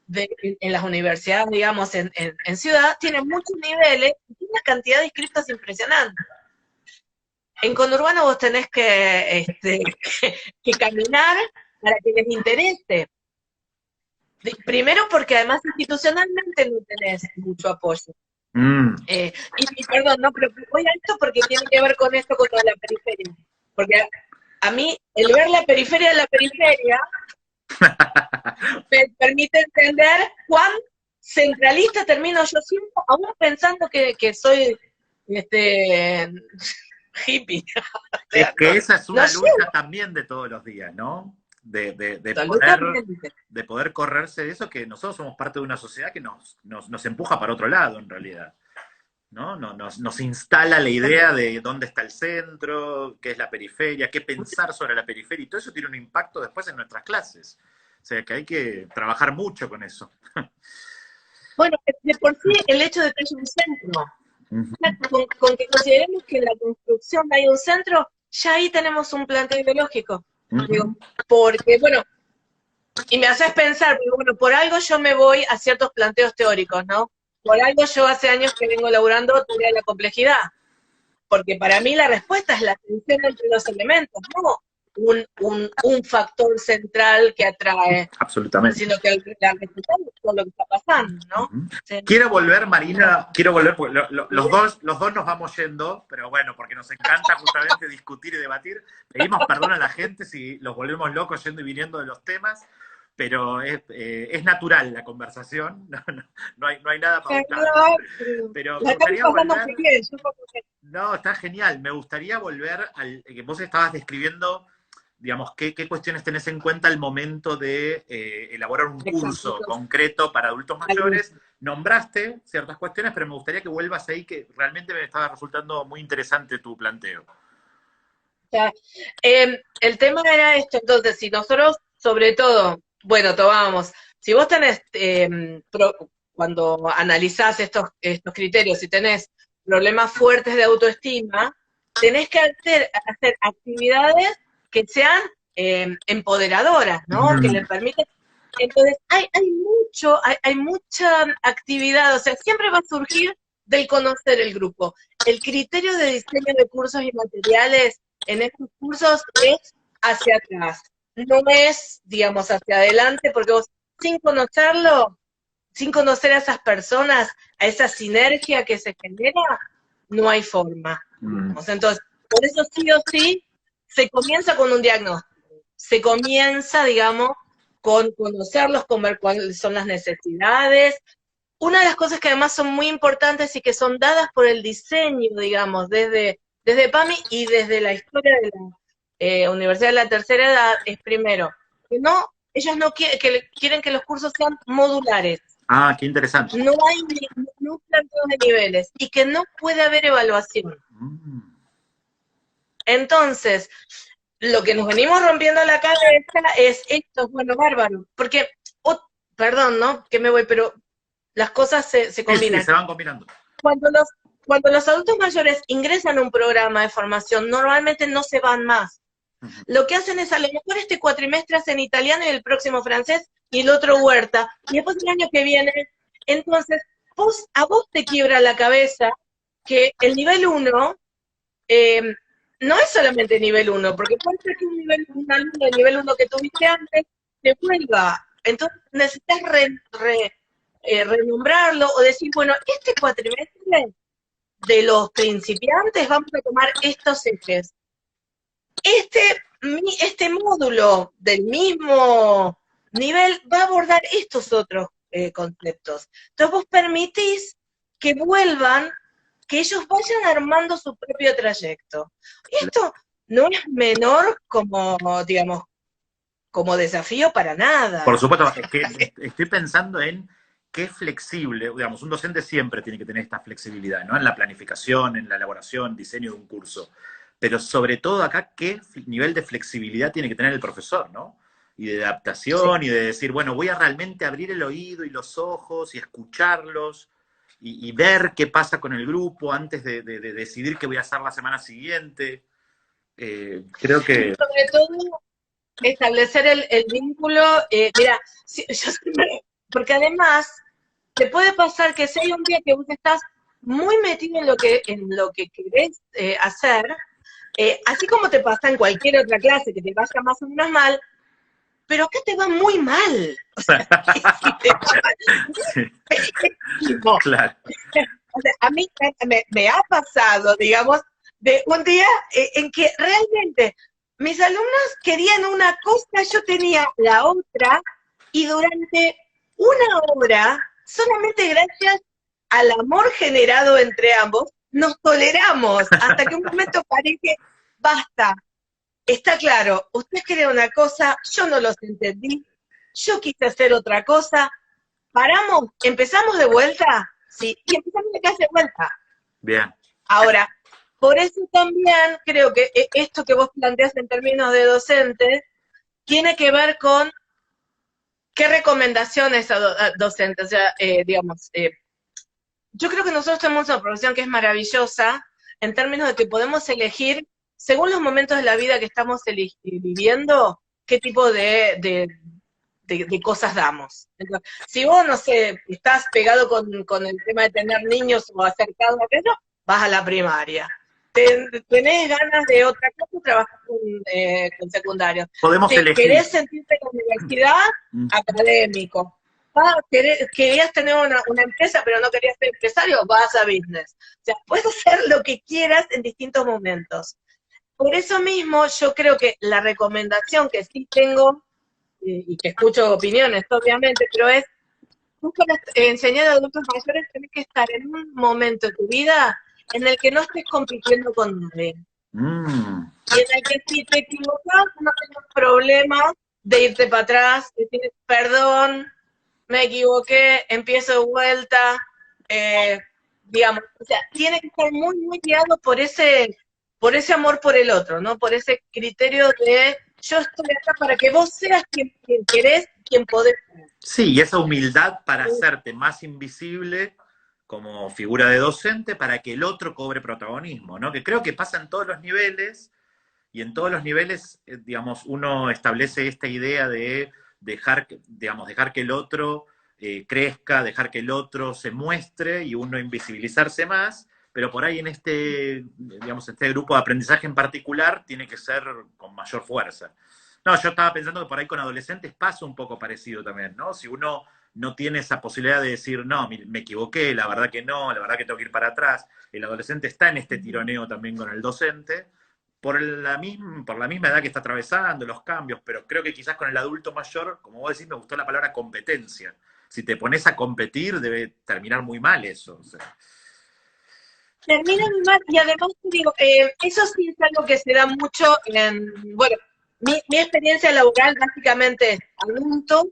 Speaker 2: en las universidades, digamos, en Ciudad, tienen muchos niveles y una cantidad de inscritos impresionante. En conurbano vos tenés que caminar para que les interese. Primero porque además institucionalmente no tenés mucho apoyo. Y perdón, no, pero voy a esto porque tiene que ver con esto, con toda la periferia. Porque a mí, el ver la periferia de la periferia me permite entender cuán centralista termino yo siempre, aún pensando que soy hippie.
Speaker 1: Es que esa es una lucha también de todos los días, ¿no? De poder correrse de eso, que nosotros somos parte de una sociedad que nos empuja para otro lado, en realidad. ¿No? Nos instala la idea de dónde está el centro, qué es la periferia, qué pensar sobre la periferia, y todo eso tiene un impacto después en nuestras clases. O sea, que hay que trabajar mucho con eso.
Speaker 2: Bueno, de por sí, el hecho de que haya un centro, con que consideremos que en la construcción hay un centro, ya ahí tenemos un planteo ideológico. Digo, porque, bueno, y me haces pensar, porque, bueno, por algo yo me voy a ciertos planteos teóricos, ¿no? Por algo yo hace años que vengo laburando teoría de la complejidad, porque para mí la respuesta es la tensión entre los elementos, no un factor central que atrae.
Speaker 1: Absolutamente.
Speaker 2: Sino que la respuesta es todo lo que está pasando, ¿no? Sí.
Speaker 1: Quiero volver, Marina, porque los dos nos vamos yendo, pero bueno, porque nos encanta justamente discutir y debatir. Pedimos perdón a la gente si los volvemos locos yendo y viniendo de los temas, pero es natural la conversación, no hay nada pautado. Pero me gustaría volver. No, está genial. Me gustaría volver al que vos estabas describiendo, digamos, qué cuestiones tenés en cuenta al momento de elaborar un curso concreto para adultos mayores. Nombraste ciertas cuestiones, pero me gustaría que vuelvas ahí, que realmente me estaba resultando muy interesante tu planteo.
Speaker 2: El tema era esto, entonces, si nosotros, sobre todo, bueno, tomábamos, si vos tenés, cuando analizás estos criterios, si tenés problemas fuertes de autoestima, tenés que hacer actividades que sean empoderadoras, ¿no? Que les permiten. Entonces, hay mucha actividad, o sea, siempre va a surgir del conocer el grupo. El criterio de diseño de cursos y materiales en estos cursos es hacia atrás, no es, digamos, hacia adelante, porque vos, sin conocerlo, sin conocer a esas personas, a esa sinergia que se genera, no hay forma. Entonces, por eso sí o sí, se comienza con un diagnóstico, se comienza, digamos, con conocerlos, con ver cuáles son las necesidades, una de las cosas que además son muy importantes y que son dadas por el diseño, digamos, desde PAMI y desde la historia de la Universidad de la Tercera Edad, es primero, que no, ellos no quieren quieren que los cursos sean modulares.
Speaker 1: Ah, qué interesante.
Speaker 2: No hay no planteos de niveles y que no puede haber evaluación.
Speaker 1: Mm.
Speaker 2: Entonces, lo que nos venimos rompiendo la cabeza es esto, bueno, bárbaro, porque, perdón, ¿no? Que me voy, pero las cosas se
Speaker 1: Sí, sí,
Speaker 2: combinan.
Speaker 1: se van combinando.
Speaker 2: Cuando los adultos mayores ingresan a un programa de formación, normalmente no se van más. Lo que hacen es, a lo mejor este cuatrimestre hacen italiano y el próximo francés y el otro huerta, y después el año que viene, entonces, a vos te quiebra la cabeza que el nivel 1 no es solamente nivel 1, porque puede ser que un alumno de nivel 1 que tuviste antes te vuelva. Entonces necesitas renombrarlo o decir, bueno, este cuatrimestre de los principiantes vamos a tomar estos ejes. Este módulo del mismo nivel va a abordar estos otros conceptos. Entonces vos permitís que vuelvan, que ellos vayan armando su propio trayecto. Y esto no es menor como, digamos, como desafío para nada.
Speaker 1: Por supuesto, es que estoy pensando en qué flexible, digamos, un docente siempre tiene que tener esta flexibilidad, ¿no? En la planificación, en la elaboración, diseño de un curso. Pero sobre todo acá, qué nivel de flexibilidad tiene que tener el profesor, ¿no? Y de adaptación, sí. Y de decir, bueno, voy a realmente abrir el oído y los ojos y escucharlos y ver qué pasa con el grupo antes de decidir qué voy a hacer la semana siguiente. Creo que...
Speaker 2: Y sobre todo, establecer el vínculo, mira, porque además te puede pasar que si hay un día que vos estás muy metido en lo que querés hacer, así como te pasa en cualquier otra clase, que te vaya más o menos mal, pero acá te va muy mal. O sea, te va mal. Sí. Claro. O sea, a mí me ha pasado, digamos, de un día en que realmente mis alumnos querían una cosa, yo tenía la otra, y durante una hora, solamente gracias al amor generado entre ambos, nos toleramos, hasta que un momento parece, basta, está claro, usted quería una cosa, yo no los entendí, yo quise hacer otra cosa, paramos, empezamos de vuelta, sí, y empezamos de clase de vuelta.
Speaker 1: Bien.
Speaker 2: Ahora, por eso también creo que esto que vos planteás en términos de docentes tiene que ver con qué recomendaciones a docentes. O sea, digamos, yo creo que nosotros tenemos una profesión que es maravillosa en términos de que podemos elegir, según los momentos de la vida que estamos viviendo, qué tipo de cosas damos. Entonces, si vos, no sé, estás pegado con el tema de tener niños o acercado a aquello, vas a la primaria. Tenés ganas de otra cosa, trabajas con secundarios.
Speaker 1: Podemos elegir.
Speaker 2: ¿Querés sentirte con universidad? Académico. Querías tener una empresa, pero no querías ser empresario, vas a business. O sea, puedes hacer lo que quieras en distintos momentos. Por eso mismo, yo creo que la recomendación que sí tengo, y que escucho opiniones, obviamente, pero es, tú para enseñar a adultos mayores tenés que estar en un momento de tu vida en el que no estés compitiendo con nadie. Y en el que si te equivocas, no tengas problema de irte para atrás, decir, perdón, me equivoqué, empiezo de vuelta, digamos, o sea, tiene que estar muy, muy guiado por ese amor por el otro, ¿no? Por ese criterio de yo estoy acá para que vos seas quien querés, quien podés ser.
Speaker 1: Sí, y esa humildad para hacerte más invisible como figura de docente para que el otro cobre protagonismo, ¿no? Que creo que pasa en todos los niveles, y en todos los niveles, digamos, uno establece esta idea de dejar que el otro crezca, dejar que el otro se muestre y uno invisibilizarse más, pero por ahí en este grupo de aprendizaje en particular tiene que ser con mayor fuerza. No, yo estaba pensando que por ahí con adolescentes pasa un poco parecido también, ¿no? Si uno no tiene esa posibilidad de decir, no, me equivoqué, la verdad que no, la verdad que tengo que ir para atrás, el adolescente está en este tironeo también con el docente, por la misma edad que está atravesando, los cambios, pero creo que quizás con el adulto mayor, como vos decís, me gustó la palabra competencia. si te pones a competir, debe terminar muy mal eso. O sea.
Speaker 2: Termina muy mal, y además te digo, eso sí es algo que se da mucho bueno, mi experiencia laboral básicamente es adulto,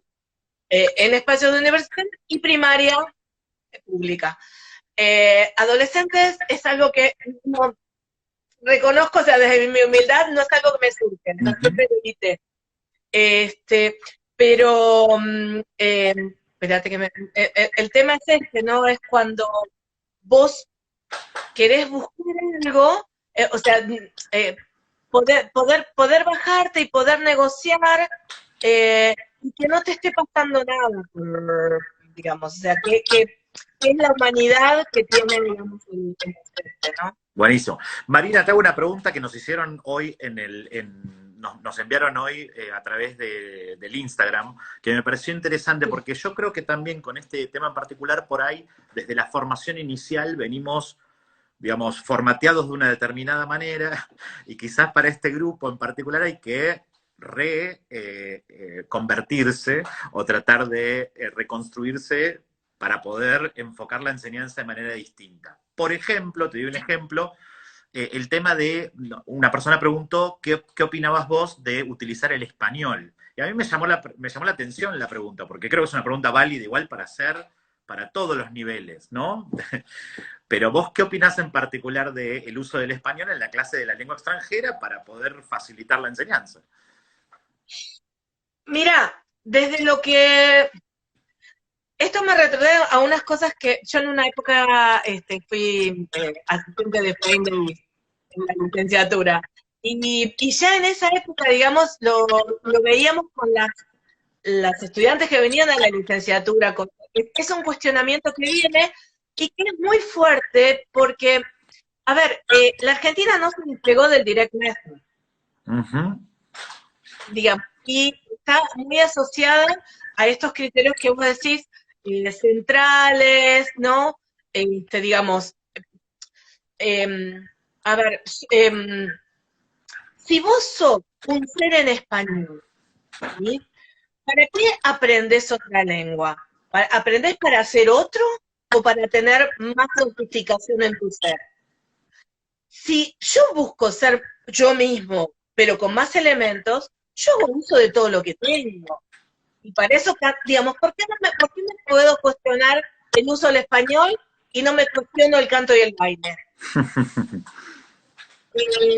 Speaker 2: en espacios de universidad y primaria pública. Adolescentes es algo que no reconozco, o sea, desde mi humildad no es algo que me surge, no siempre lo evité. Pero, espérate que el tema es este, ¿no? Es cuando vos querés buscar algo, o sea, poder bajarte y poder negociar, y que no te esté pasando nada, digamos, o sea, que es la humanidad que tiene, digamos, el presente, ¿no?
Speaker 1: Buenísimo. Marina, te hago una pregunta que nos hicieron hoy nos enviaron hoy a través del Instagram, que me pareció interesante porque yo creo que también con este tema en particular, por ahí, desde la formación inicial venimos, digamos, formateados de una determinada manera, y quizás para este grupo en particular hay que convertirse o tratar de reconstruirse para poder enfocar la enseñanza de manera distinta. Por ejemplo, te doy un ejemplo, el tema de, una persona preguntó qué opinabas vos de utilizar el español. Y a mí me llamó la atención la pregunta, porque creo que es una pregunta válida igual para hacer para todos los niveles, ¿no? Pero vos, ¿qué opinás en particular del uso del español en la clase de la lengua extranjera para poder facilitar la enseñanza?
Speaker 2: Mira, desde lo que esto me retrotrae a unas cosas que yo en una época fui asistente de Foreign Days en la licenciatura. Y ya en esa época, digamos, lo veíamos con las estudiantes que venían a la licenciatura. Es un cuestionamiento que viene y que es muy fuerte porque, a ver, la Argentina no se despegó del direct method, digamos, y está muy asociada a estos criterios que vos decís, centrales, ¿no? Digamos, a ver, si vos sos un ser en español, ¿sí? ¿Para qué aprendés otra lengua? ¿Aprendés para ser otro o para tener más sofisticación en tu ser? Si yo busco ser yo mismo, pero con más elementos, yo hago uso de todo lo que tengo. Y para eso, digamos, ¿por qué me puedo cuestionar el uso del español y no me cuestiono el canto y el baile?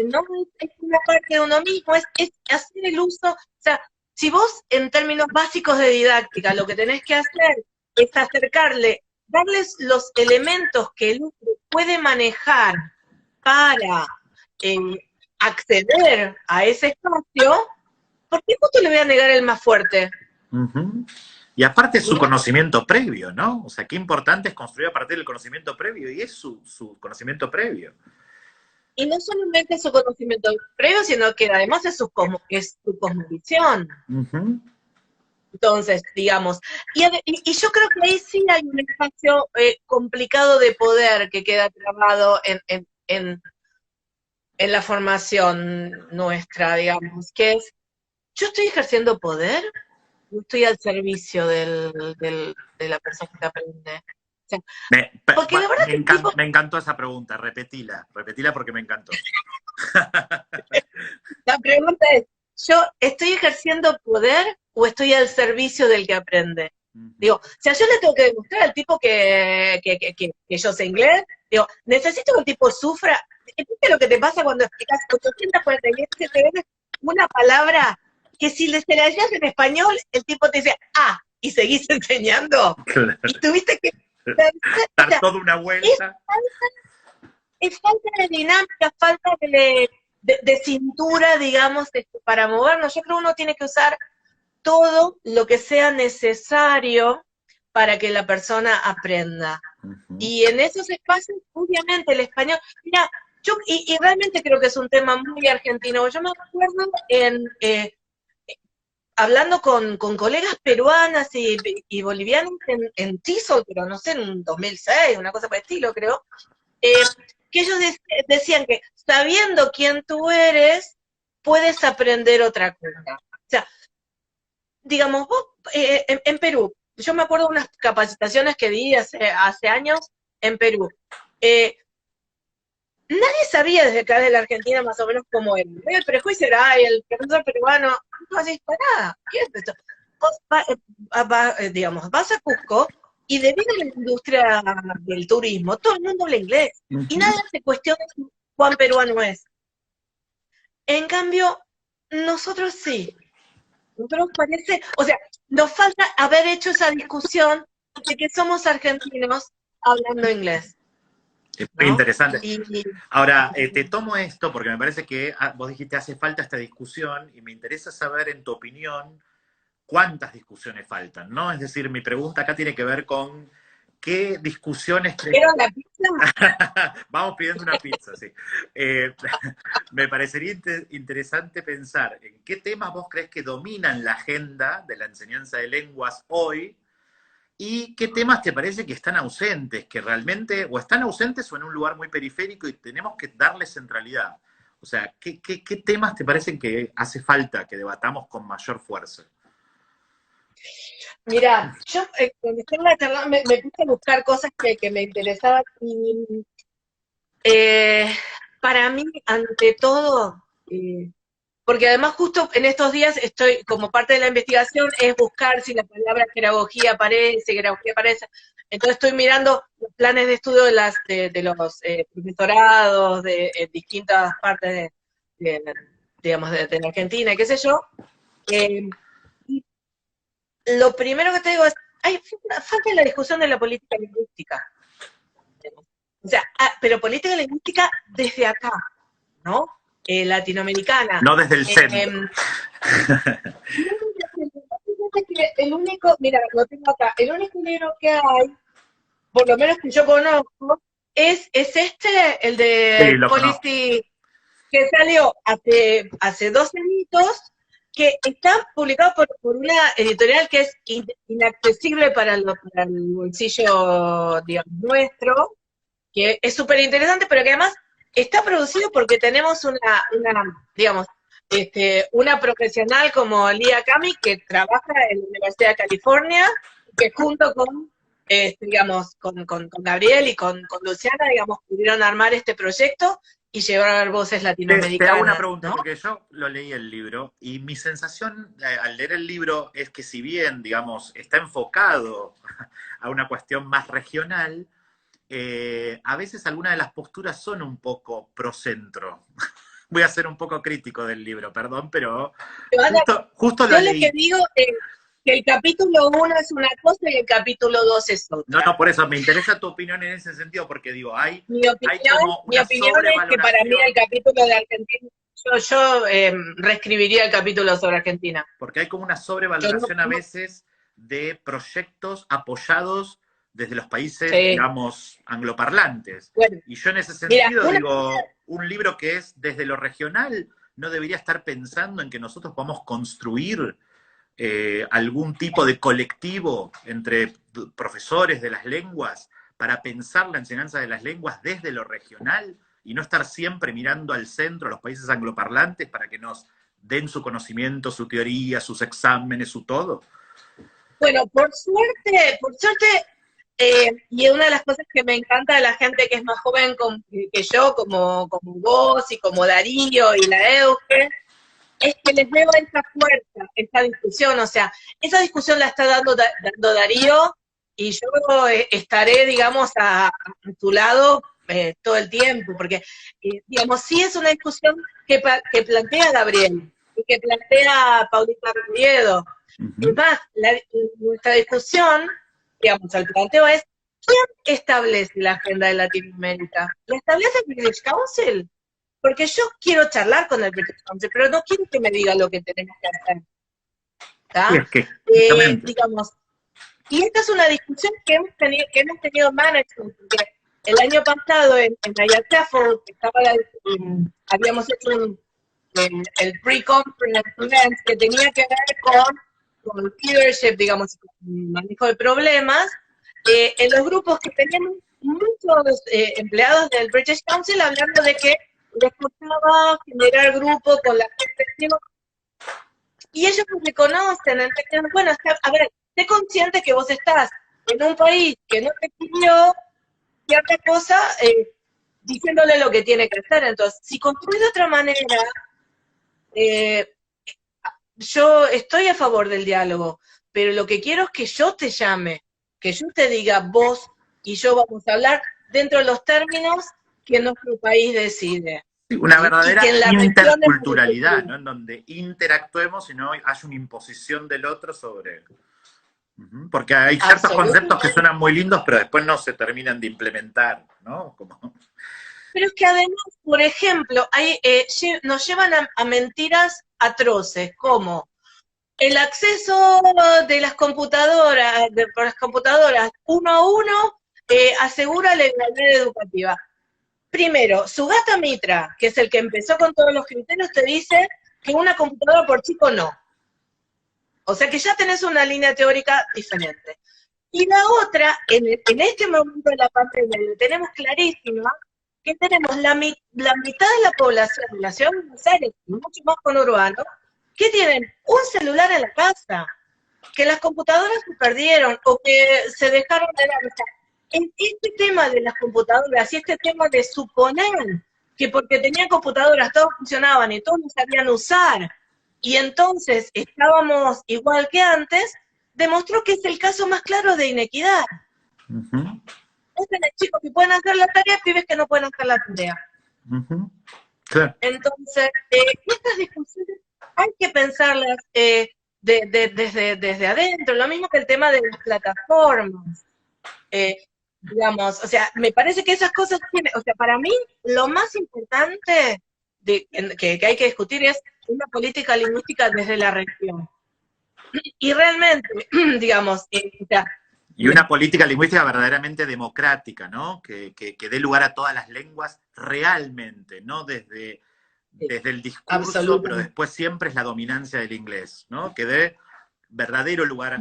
Speaker 2: No es una parte de uno mismo, es hacer el uso, o sea, si vos en términos básicos de didáctica lo que tenés que hacer es acercarle, darles los elementos que el otro puede manejar para acceder a ese espacio, ¿por qué justo le voy a negar el más fuerte?
Speaker 1: Y aparte su conocimiento previo, ¿no? O sea, qué importante es construir a partir del conocimiento previo, y es su conocimiento previo.
Speaker 2: Y no solamente su conocimiento previo, sino que además es su cosmovisión. Entonces, digamos, y yo creo que ahí sí hay un espacio complicado de poder que queda trabado en la formación nuestra, digamos, que es, ¿yo estoy ejerciendo poder? ¿O estoy al servicio de la persona que aprende? O sea, porque de verdad
Speaker 1: me encantó esa pregunta, repetila porque me encantó.
Speaker 2: La pregunta es, ¿yo estoy ejerciendo poder o estoy al servicio del que aprende? Digo, o sea, yo le tengo que demostrar al tipo que yo sé inglés, digo, necesito que el tipo sufra. ¿Viste lo que te pasa cuando explicas 847 veces una palabra que si se la decías en español, el tipo te dice, y seguís enseñando?
Speaker 1: Claro.
Speaker 2: Y tuviste que
Speaker 1: dar toda una vuelta.
Speaker 2: Es falta de dinámica, falta de cintura, digamos, para movernos. Yo creo que uno tiene que usar todo lo que sea necesario para que la persona aprenda. Y en esos espacios, obviamente, el español, mira, y realmente creo que es un tema muy argentino. Yo me acuerdo hablando con colegas peruanas y bolivianas en TISO, pero no sé, en 2006, una cosa por el estilo, creo, que ellos decían que sabiendo quién tú eres, puedes aprender otra cosa. O sea, digamos, vos en Perú, yo me acuerdo de unas capacitaciones que di hace años en Perú. Nadie sabía desde acá de la Argentina más o menos cómo era. El prejuicio era, ay, el profesor peruano, no haces para nada. ¿Qué es esto? Vos digamos, vas a Cusco y debido a la industria del turismo, todo el mundo habla inglés. Y nadie se cuestiona cuán peruano es. En cambio, nosotros sí. Nosotros parece, o sea, nos falta haber hecho esa discusión de que somos argentinos hablando inglés.
Speaker 1: Es muy interesante.
Speaker 2: Y,
Speaker 1: Ahora, te tomo esto porque me parece que vos dijiste hace falta esta discusión y me interesa saber, en tu opinión, cuántas discusiones faltan, ¿no? Es decir, mi pregunta acá tiene que ver con qué discusiones...
Speaker 2: ¿Quiero la pizza?
Speaker 1: Vamos pidiendo una pizza, sí. Me parecería interesante pensar en qué temas vos crees que dominan la agenda de la enseñanza de lenguas hoy y qué temas te parece que están ausentes, que realmente o están ausentes o en un lugar muy periférico y tenemos que darle centralidad. O sea, ¿qué temas te parecen que hace falta que debatamos con mayor fuerza?
Speaker 2: Mira, yo cuando estaba en la charla me puse a buscar cosas que me interesaban y para mí, ante todo, porque además justo en estos días estoy, como parte de la investigación, es buscar si la palabra pedagogía aparece, entonces estoy mirando los planes de estudio de los profesorados de distintas partes digamos, de la Argentina, qué sé yo, y lo primero que te digo es, hay falta la discusión de la política lingüística. O sea, pero política lingüística desde acá, ¿no? Latinoamericana.
Speaker 1: No desde el centro.
Speaker 2: El único, mira, lo tengo acá, el único libro que hay, por lo menos que yo conozco, es este, el de
Speaker 1: Sí,
Speaker 2: Policy, que salió hace 2 añitos, que está publicado por una editorial que es inaccesible para el bolsillo, digamos, nuestro, que es súper interesante, pero que además está producido porque tenemos digamos, una profesional como Lía Cami, que trabaja en la Universidad de California, que junto con, digamos, con Gabriel y con Luciana, digamos, pudieron armar este proyecto y llevar voces latinoamericanas.
Speaker 1: Te hago una pregunta,
Speaker 2: ¿no?
Speaker 1: porque yo lo leí el libro y mi sensación al leer el libro es que si bien, digamos, está enfocado a una cuestión más regional, a veces algunas de las posturas son un poco pro-centro. Voy a ser un poco crítico del libro, perdón, pero justo lo leí.
Speaker 2: Yo lo que digo es que el capítulo 1 es una cosa y el capítulo 2 es otra.
Speaker 1: No, por eso me interesa tu opinión en ese sentido, porque digo,
Speaker 2: mi opinión es que para mí el capítulo de Argentina, yo reescribiría el capítulo sobre Argentina.
Speaker 1: Porque hay como una sobrevaloración a veces de proyectos apoyados desde los países, digamos, angloparlantes. Bueno, y yo en ese sentido digo, un libro que es desde lo regional no debería estar pensando en que nosotros podamos construir algún tipo de colectivo entre profesores de las lenguas para pensar la enseñanza de las lenguas desde lo regional y no estar siempre mirando al centro, a los países angloparlantes, para que nos den su conocimiento, su teoría, sus exámenes, su todo.
Speaker 2: Bueno, por suerte, y una de las cosas que me encanta de la gente que es más joven que yo, como vos y como Darío y la Euge, es que les veo esa fuerza, esa discusión, o sea, esa discusión la está dando Darío y yo estaré, digamos, a tu lado todo el tiempo, porque, digamos, sí es una discusión que plantea Gabriel y que plantea Paulita Riviedo. Es más, nuestra discusión, digamos, el planteo es, ¿quién establece la agenda de Latinoamérica? ¿La establece el British Council? Porque yo quiero charlar con el British Council, pero no quiero que me diga lo que tenemos que hacer. Digamos, y esta es una discusión que hemos tenido management, porque el año pasado en IATEFO habíamos hecho el pre-conference event que tenía que ver con leadership, digamos, con manejo de problemas, en los grupos que tenían muchos empleados del British Council hablando de que les costaba generar grupo con la gente, y ellos lo reconocen, entonces, bueno, a ver, sé consciente que vos estás en un país que no te pidió cierta cosa, diciéndole lo que tiene que hacer. Entonces, si construís de otra manera, eh, yo estoy a favor del diálogo, pero lo que quiero es que yo te llame, que yo te diga, vos y yo vamos a hablar dentro de los términos que nuestro país decide.
Speaker 1: Una
Speaker 2: ¿Sí? Y
Speaker 1: verdadera
Speaker 2: que en la
Speaker 1: interculturalidad, ¿no? En donde interactuemos y no hay una imposición del otro sobre... Porque hay ciertos conceptos que suenan muy lindos, pero después no se terminan de implementar, ¿no? Como...
Speaker 2: Pero es que además, por ejemplo, nos llevan a mentiras atroces, como el acceso de las computadoras, por las computadoras uno a uno, asegura la igualdad educativa. Primero, Sugata Mitra, que es el que empezó con todos los criterios, te dice que una computadora por chico no. O sea que ya tenés una línea teórica diferente. Y la otra, en este momento de la pandemia, lo tenemos clarísima, que tenemos la mitad de la población de la ciudad de Buenos Aires, y mucho más conurbano, que tienen un celular en la casa, que las computadoras se perdieron o que se dejaron de dar. O sea, en este tema de las computadoras y este tema de suponer que porque tenían computadoras todos funcionaban y todos no sabían usar, y entonces estábamos igual que antes, demostró que es el caso más claro de inequidad. Vos tenés chicos que pueden hacer la tarea, pibes que no pueden hacer la tarea.
Speaker 1: Claro.
Speaker 2: Entonces, estas discusiones hay que pensarlas desde adentro, lo mismo que el tema de las plataformas. Digamos, o sea, me parece que esas cosas tienen, o sea, para mí lo más importante que hay que discutir es una política lingüística desde la región. Y realmente, digamos, o sea,
Speaker 1: y una política lingüística verdaderamente democrática, ¿no? Que dé lugar a todas las lenguas realmente, no desde el discurso, pero después siempre es la dominancia del inglés, ¿no? Que dé verdadero lugar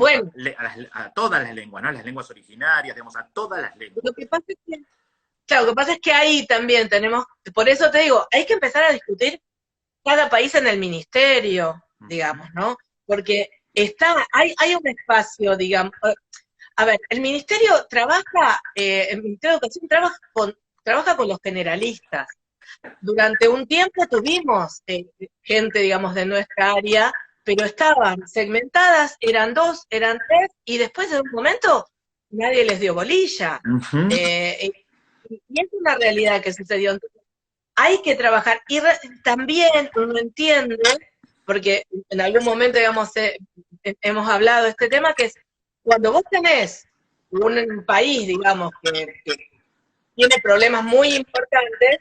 Speaker 1: a todas las lenguas, ¿no? Las lenguas originarias, digamos, a todas las lenguas.
Speaker 2: Lo que pasa es que, claro, lo que pasa es que ahí también tenemos, por eso te digo, hay que empezar a discutir cada país en el ministerio, digamos, ¿no? Porque hay un espacio, digamos, a ver, el ministerio trabaja, el Ministerio de Educación trabaja con los generalistas. Durante un tiempo tuvimos gente, digamos, de nuestra área, pero estaban segmentadas, eran 2, eran 3, y después de un momento nadie les dio bolilla. Y es una realidad que sucedió. Entonces, hay que trabajar. Y también uno entiende, porque en algún momento, digamos, hemos hablado de este tema, que es cuando vos tenés un país, digamos, que tiene problemas muy importantes,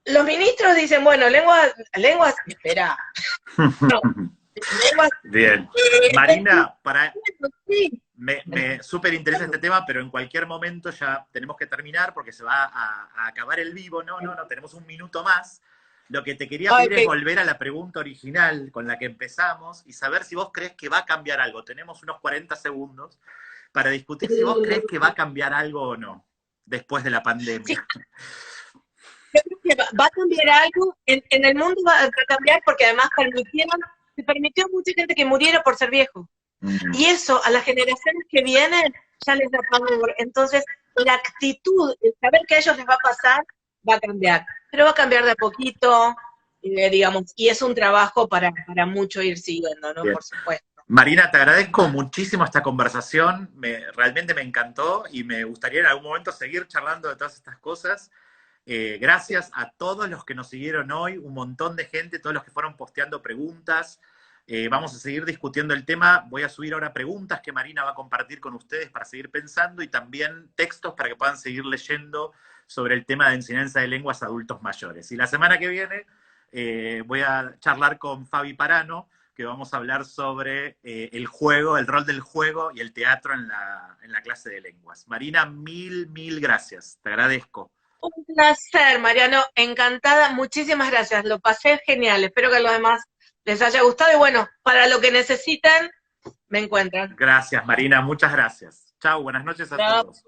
Speaker 2: los ministros dicen, bueno, lenguas, espera. No, lenguas.
Speaker 1: Bien. Marina, me súper interesa este tema, pero en cualquier momento ya tenemos que terminar porque se va a acabar el vivo. No, tenemos un minuto más. Lo que te quería pedir es volver a la pregunta original con la que empezamos y saber si vos crees que va a cambiar algo. Tenemos unos 40 segundos para discutir si vos crees que va a cambiar algo o no después de la pandemia.
Speaker 2: Sí. Yo creo que va a cambiar algo, en el mundo va a cambiar porque además se permitió a mucha gente que muriera por ser viejo. Y eso a las generaciones que vienen ya les da pavor. Entonces, la actitud, el saber que a ellos les va a pasar, va a cambiar. Pero va a cambiar de a poquito, digamos, y es un trabajo para mucho ir siguiendo, ¿no? Bien. Por supuesto.
Speaker 1: Marina, te agradezco muchísimo esta conversación, realmente me encantó y me gustaría en algún momento seguir charlando de todas estas cosas. Gracias a todos los que nos siguieron hoy, un montón de gente, todos los que fueron posteando preguntas. Vamos a seguir discutiendo el tema. Voy a subir ahora preguntas que Marina va a compartir con ustedes para seguir pensando y también textos para que puedan seguir leyendo sobre el tema de enseñanza de lenguas a adultos mayores. Y la semana que viene voy a charlar con Fabi Parano, que vamos a hablar sobre el juego, el rol del juego y el teatro en la clase de lenguas. Marina, mil gracias. Te agradezco.
Speaker 2: Un placer, Mariano. Encantada. Muchísimas gracias. Lo pasé genial. Espero que a los demás les haya gustado. Y bueno, para lo que necesiten, me encuentran.
Speaker 1: Gracias, Marina. Muchas gracias. Chao, buenas noches a todos.